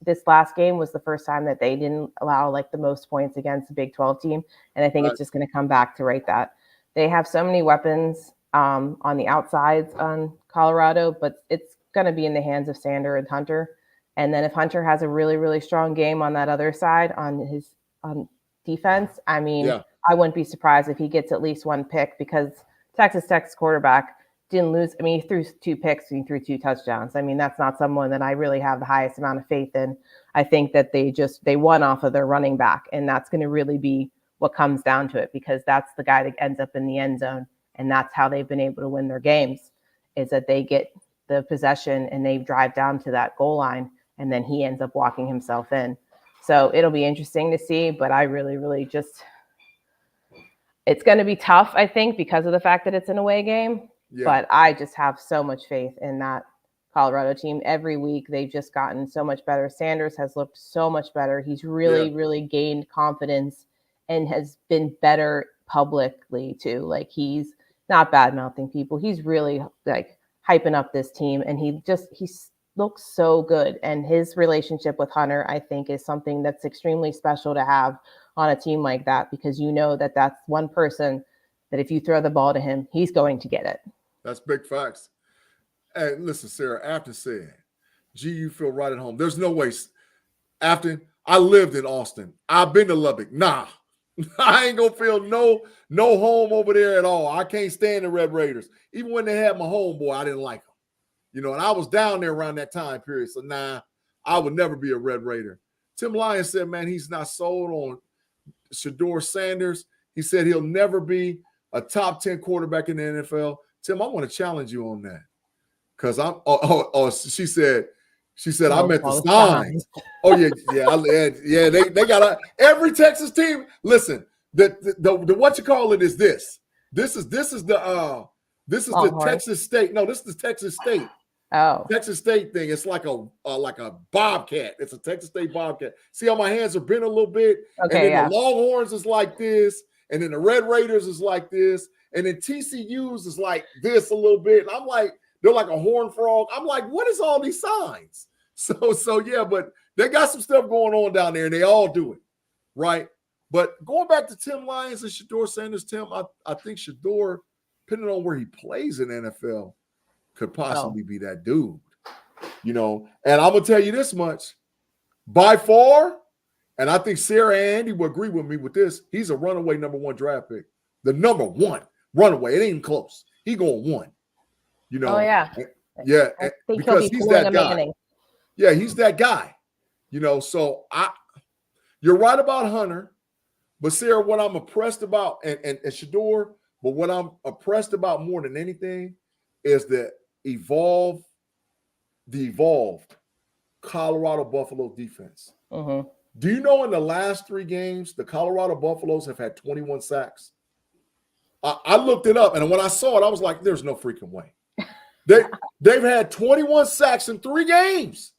this last game was the first time that they didn't allow the most points against a Big 12 team. And I think it's just going to come back to right that. They have so many weapons on the outsides on Colorado, but it's going to be in the hands of Sander and Hunter. And then if Hunter has a really, really strong game on that other side on defense, I wouldn't be surprised if he gets at least 1 pick, because Texas Tech's quarterback didn't lose. He threw 2 picks and he threw 2 touchdowns. That's not someone that I really have the highest amount of faith in. I think that they won off of their running back, and that's going to really be what comes down to it, because that's the guy that ends up in the end zone. And that's how they've been able to win their games, is that they get the possession and they drive down to that goal line, and then he ends up walking himself in. So it'll be interesting to see, but I really, really it's going to be tough, I think, because of the fact that it's an away game. Yeah. But I just have so much faith in that Colorado team. Every week, they've just gotten so much better. Sanders has looked so much better. He's really, really gained confidence and has been better publicly, too. He's not bad-mouthing people. He's really, hyping up this team, and he looks so good. And his relationship with Hunter, I think, is something that's extremely special to have on a team like that, because that that's one person that if you throw the ball to him, he's going to get it. That's big facts. Hey, listen, Sarah, Afton said, you feel right at home. There's no way. Afton, I lived in Austin. I've been to Lubbock. Nah, I ain't going to feel no home over there at all. I can't stand the Red Raiders. Even when they had my homeboy, I didn't like them. And I was down there around that time period. So, I would never be a Red Raider. Tim Lyons said, man, he's not sold on Shedeur Sanders. He said he'll never be a top 10 quarterback in the NFL. Tim, I want to challenge you on that, Because she said I Oh, meant the all the signs. Oh yeah. They got every Texas team. Listen, the what you call it is this. This is the Longhorn. Texas State. No, this is the Texas State. Oh, Texas State thing. It's like a bobcat. It's a Texas State bobcat. See how my hands are bent a little bit, okay, and then yeah. the Longhorns is like this, and then the Red Raiders is like this, and then TCU's is like this a little bit. And I'm like, they're like a horn frog. I'm like, what is all these signs? So yeah, but they got some stuff going on down there, and they all do it, right? But going back to Tim Lyons and Shedeur Sanders, Tim, I think Shedeur, depending on where he plays in the NFL, could possibly be that dude, you know. And I'm gonna tell you this much, by far, and I think Sarah and Andy will agree with me with this. He's a runaway number 1 draft pick, the number 1 runaway. It ain't even close. He going 1, you know. Oh yeah, yeah, I think because he'll be he's that a guy. Manning. Yeah, he's that guy, you know. So you're right about Hunter, but Sarah, what I'm impressed about, and Shedeur, but what I'm impressed about more than anything is the evolved Colorado Buffalo defense. Mm-hmm. Do you know in the last 3 games, the Colorado Buffaloes have had 21 sacks? I looked it up, and when I saw it, I was like, there's no freaking way. They've had 21 sacks in 3 games.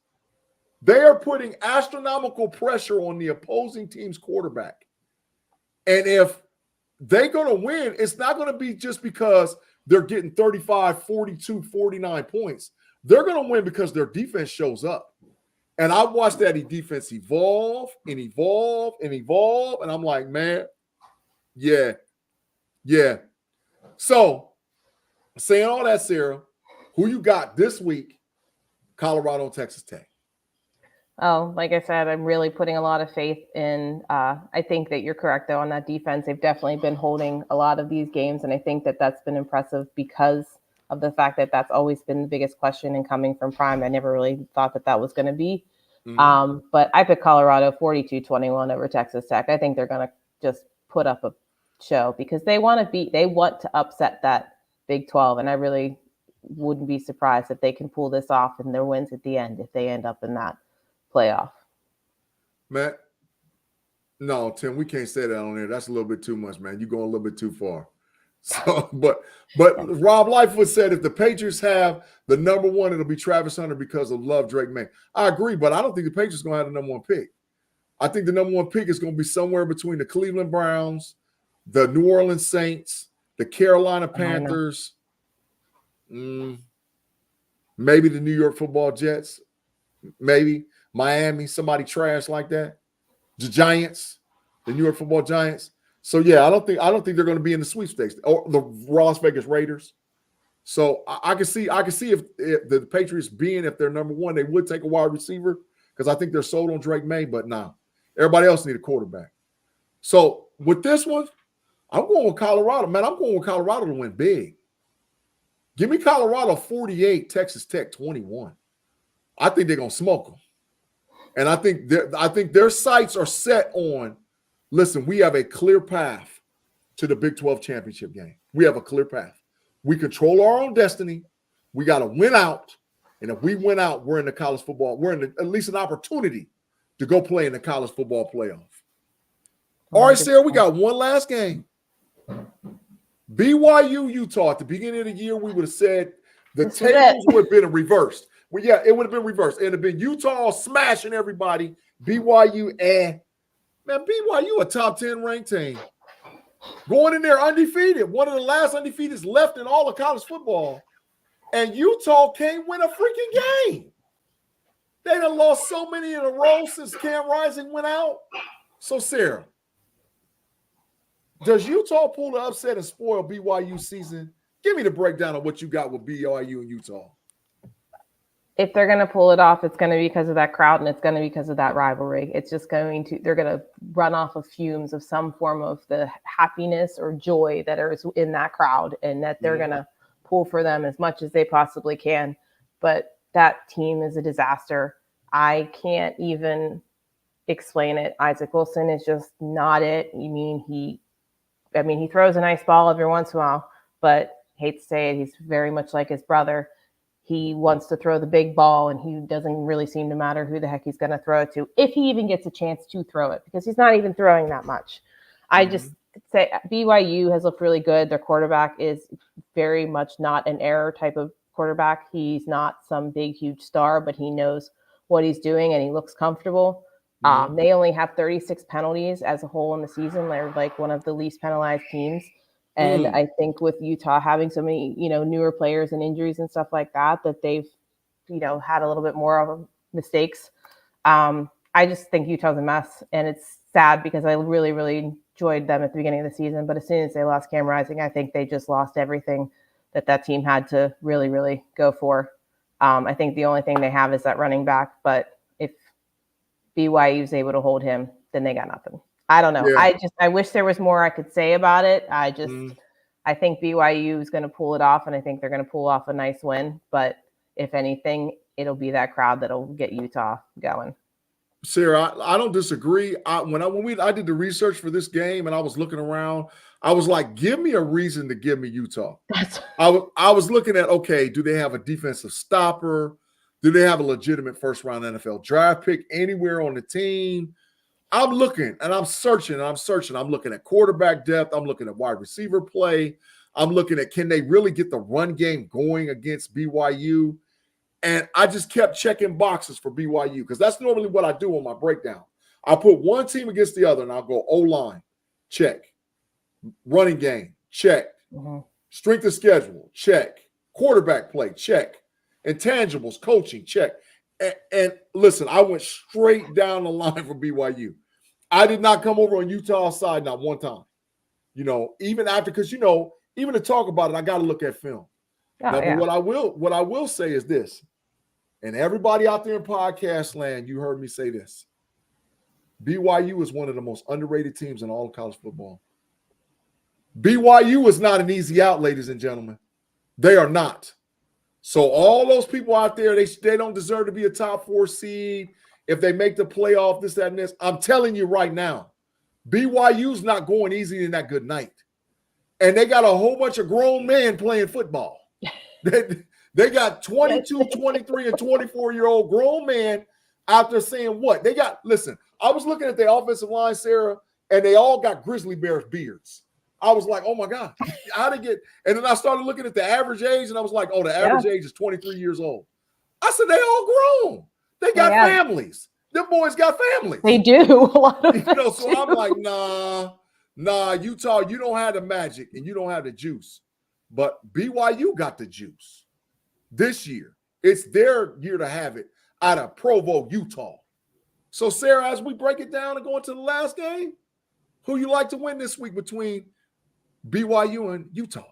They are putting astronomical pressure on the opposing team's quarterback. And if they're going to win, it's not going to be just because they're getting 35, 42, 49 points. They're going to win because their defense shows up. And I watched that defense evolve and evolve and evolve. And I'm like, man, yeah. So, saying all that, Sarah, who you got this week, Colorado and Texas Tech? Oh, like I said, I'm really putting a lot of faith in. I think that you're correct, though, on that defense. They've definitely been holding a lot of these games, and I think that that's been impressive because of the fact that that's always been the biggest question. And coming from Prime, I never really thought that was going to be. Mm-hmm. But I picked Colorado 42-21 over Texas Tech. I think they're going to just put up a show because they want to upset that Big 12, and I really wouldn't be surprised if they can pull this off in their wins at the end if they end up in that playoff. Matt, no, Tim, we can't say that on there. That's a little bit too much, man. You're going a little bit too far. So, but Rob Lightfoot said if the Patriots have the number 1, it'll be Travis Hunter because of love Drake May. I agree, but I don't think the Patriots are going to have the number 1 pick. I think the number 1 pick is going to be somewhere between the Cleveland Browns, the New Orleans Saints, the Carolina Panthers, maybe the New York Football Jets, maybe Miami, somebody trash like that. The Giants, the New York Football Giants. So yeah, I don't think they're going to be in the sweepstakes or the Las Vegas Raiders. So I can see if the Patriots if they're number 1, they would take a wide receiver because I think they're sold on Drake May, but nah, everybody else need a quarterback. So with this one, I'm going with Colorado, man. I'm going with Colorado to win big. Give me Colorado 48, Texas Tech 21. I think they're going to smoke them. And I think their sights are set on, listen, we have a clear path to the Big 12 championship game. We have a clear path. We control our own destiny. We got to win out. And if we win out, we're in the college football. We're in at least an opportunity to go play in the college football playoff. All right, Sarah, we got one last game. BYU, Utah. At the beginning of the year, we would have said the tables would have been reversed. Well, yeah, it would have been reversed. It would have been Utah smashing everybody. BYU, man, BYU a top 10 ranked team. Going in there undefeated. One of the last undefeateds left in all of college football. And Utah can't win a freaking game. They done lost so many in a row since Cam Rising went out. So, Sarah, does Utah pull the upset and spoil BYU season? Give me the breakdown of what you got with BYU and Utah. If they're going to pull it off, it's going to be because of that crowd and it's going to be because of that rivalry. It's just they're going to run off of fumes of some form of the happiness or joy that is in that crowd and that they're going to pull for them as much as they possibly can. But that team is a disaster. I can't even explain it. Isaac Wilson is just not it. He throws a nice ball every once in a while, but hate to say it, he's very much like his brother. he wants to throw the big ball, and he doesn't really seem to matter who the heck he's going to throw it to, if he even gets a chance to throw it, because he's not even throwing that much. I just say BYU has looked really good. Their quarterback is very much not an error type of quarterback. He's not some big, huge star, but he knows what he's doing and he looks comfortable. They only have 36 penalties as a whole in the season. They're like one of the least penalized teams. And I think with Utah having so many, newer players and injuries and stuff like that, that they've, had a little bit more of mistakes. I just think Utah's a mess, and it's sad because I really, really enjoyed them at the beginning of the season. But as soon as they lost Cam Rising, I think they just lost everything that team had to really, really go for. I think the only thing they have is that running back. But if BYU is able to hold him, then they got nothing. I don't know. Yeah. I wish there was more I could say about it. I think BYU is going to pull it off, and I think they're going to pull off a nice win. But if anything, it'll be that crowd that'll get Utah going. Sarah, I don't disagree. When I did the research for this game and I was looking around, I was like, give me a reason to give me Utah. I was looking at, okay, do they have a defensive stopper? Do they have a legitimate first-round NFL draft pick anywhere on the team? I'm looking and I'm searching. I'm looking at quarterback depth. I'm looking at wide receiver play. I'm looking at, can they really get the run game going against BYU? And I just kept checking boxes for BYU because that's normally what I do on my breakdown. I'll put one team against the other and I'll go O-line, check. Running game, check. Strength of schedule, check. Quarterback play, check. Intangibles, coaching, check. And listen, I went straight down the line for BYU. I did not come over on Utah's side not one time. Even after, because even to talk about it, I got to look at film. But what I will say is this, and everybody out there in podcast land, you heard me say this. BYU is one of the most underrated teams in all of college football. BYU is not an easy out, ladies and gentlemen. They are not. So all those people out there, they don't deserve to be a top 4 seed. If they make the playoff, this, that, and this, I'm telling you right now, BYU's not going easy in that good night. And they got a whole bunch of grown men playing football. They got 22, 23, and 24-year-old grown men out there saying what? Listen, I was looking at the offensive line, Sarah, and they all got grizzly bears beards. I was like, oh my God, how to get, and then I started looking at the average age, and I was like, oh, the average age is 23 years old. I said, they all grown. They got families. Them boys got families. They do. A lot of so I'm like, nah, Utah, you don't have the magic and you don't have the juice. But BYU got the juice this year. It's their year to have it out of Provo, Utah. So, Sarah, as we break it down and go into the last game, who you like to win this week between BYU and Utah?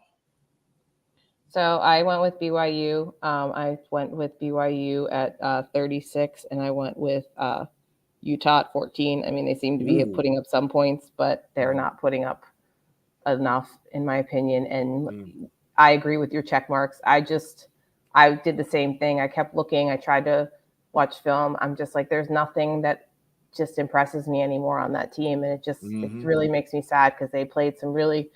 So I went with BYU. I went with BYU at 36, and I went with Utah at 14. I mean, they seem to be putting up some points, but they're not putting up enough, in my opinion. And I agree with your check marks. I did the same thing. I kept looking. I tried to watch film. I'm just like, there's nothing that just impresses me anymore on that team. And it really makes me sad because they played some really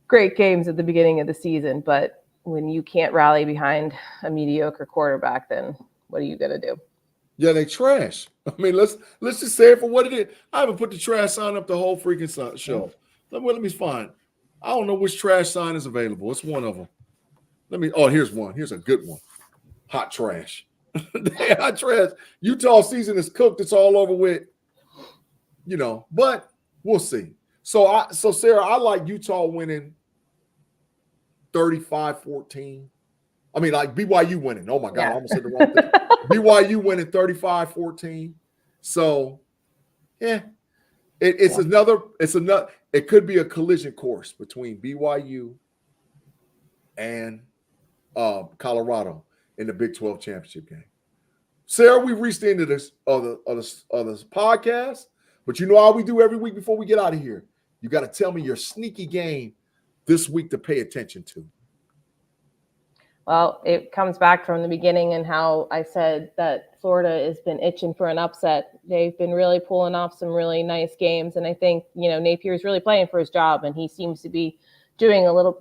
great games at the beginning of the season. But when you can't rally behind a mediocre quarterback, then what are you going to do? Yeah, they trash. I mean, let's just say it for what it is. I haven't put the trash sign up the whole freaking show. Let me find. I don't know which trash sign is available. It's one of them. Here's one. Here's a good one. Hot trash. Hot trash. Utah season is cooked. It's all over with. But we'll see. So Sarah, I like Utah winning 35-14. I mean, like BYU winning. Oh my God, I almost said the wrong thing. BYU winning 35-14. So, yeah, it's another. It could be a collision course between BYU and Colorado in the Big 12 championship game. Sarah, we've reached the end of this podcast, but you know how we do every week before we get out of here. You got to tell me your sneaky game this week to pay attention to. Well, it comes back from the beginning and how I said that Florida has been itching for an upset. They've been really pulling off some really nice games. And I think, Napier's really playing for his job, and he seems to be doing a little,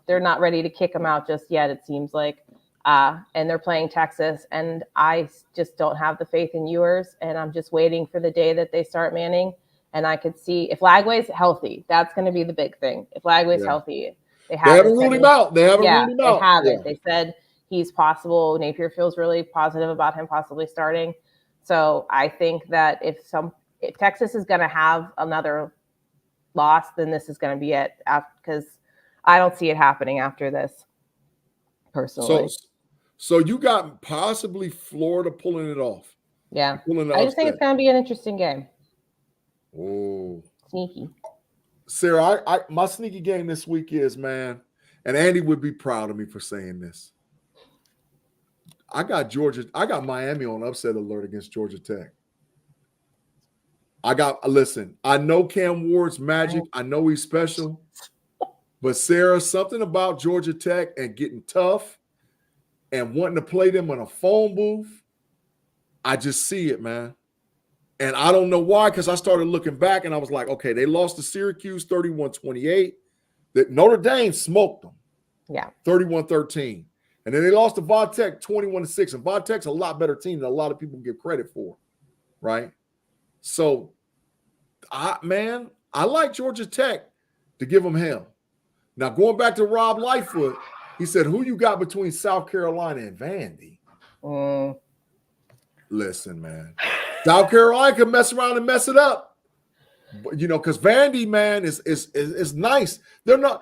they're not ready to kick him out just yet, it seems like. and they're playing Texas. And I just don't have the faith in Ewers, and I'm just waiting for the day that they start Manning. And I could see if Lagway's healthy, that's going to be the big thing. If Lagway's healthy, they haven't ruled him out. They haven't ruled him out. They haven't. They said he's possible. Napier feels really positive about him possibly starting. So I think that if Texas is going to have another loss, then this is going to be it, because I don't see it happening after this, personally. So you got possibly Florida pulling it off. Yeah. I just think it's going to be an interesting game. Oh, sneaky. Sarah, my sneaky game this week is, man, and Andy would be proud of me for saying this. I got Miami on upset alert against Georgia Tech. I know Cam Ward's magic. I know he's special. But Sarah, something about Georgia Tech and getting tough and wanting to play them in a phone booth, I just see it, man. And I don't know why, because I started looking back and I was like, okay, they lost to Syracuse 31-28. That Notre Dame smoked them. Yeah. 31-13. And then they lost to Vodtech 21-6. And Vodtech's a lot better team than a lot of people give credit for. Right? So, I like Georgia Tech to give them hell. Now, going back to Rob Lightfoot, he said, who you got between South Carolina and Vandy? Listen, man. South Carolina can mess around and mess it up. But, because Vandy, man, is nice. They're not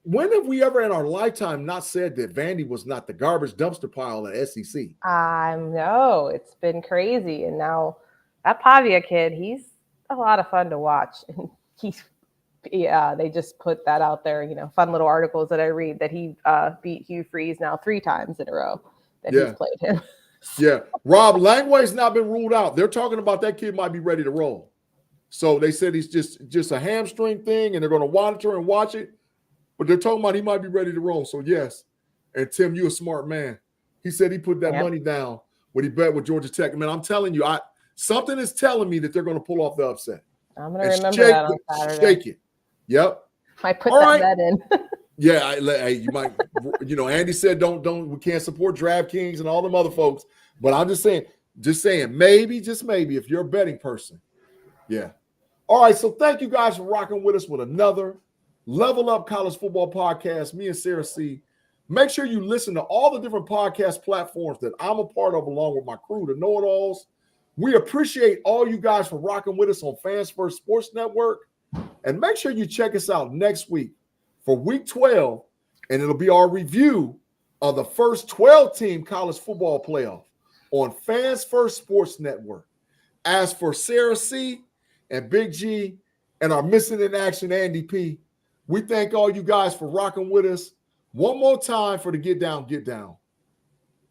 when have we ever in our lifetime not said that Vandy was not the garbage dumpster pile at SEC? No, it's been crazy. And now that Pavia kid, he's a lot of fun to watch. And they just put that out there, fun little articles that I read that he beat Hugh Freeze now 3 times in a row that he's played him. Yeah. Rob Langway's not been ruled out. They're talking about that kid might be ready to roll. So they said he's just a hamstring thing, and they're going to monitor and watch it. But they're talking about he might be ready to roll. So, yes. And, Tim, you a smart man. He said he put that money down when he bet with Georgia Tech. Man, I'm telling you, something is telling me that they're going to pull off the upset. I'm going to remember that on Saturday. Shake it. Yep. I put that bet in. Yeah, you might. Andy said we can't support DraftKings and all them other folks. But I'm just saying, maybe, just maybe, if you're a betting person. Yeah. All right, so thank you guys for rocking with us with another Level Up College Football Podcast. Me and Sarah C. Make sure you listen to all the different podcast platforms that I'm a part of along with my crew, the know-it-alls. We appreciate all you guys for rocking with us on Fans First Sports Network. And make sure you check us out next week for Week 12, and it'll be our review of the first 12-team college football playoff on Fans First Sports Network. As for Sarah C. and Big G and our missing in action Andy P., we thank all you guys for rocking with us. One more time for the Get Down.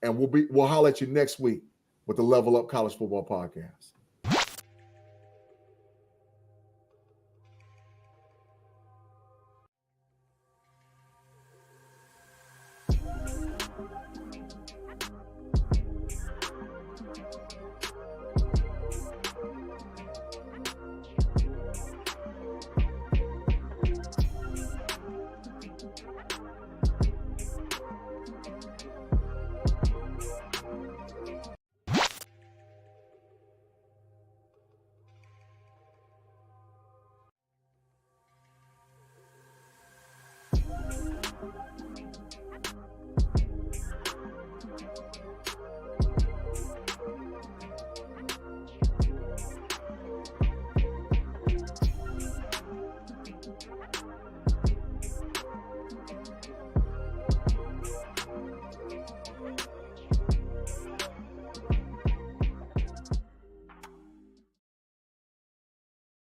And we'll holler at you next week with the Level Up College Football Podcast.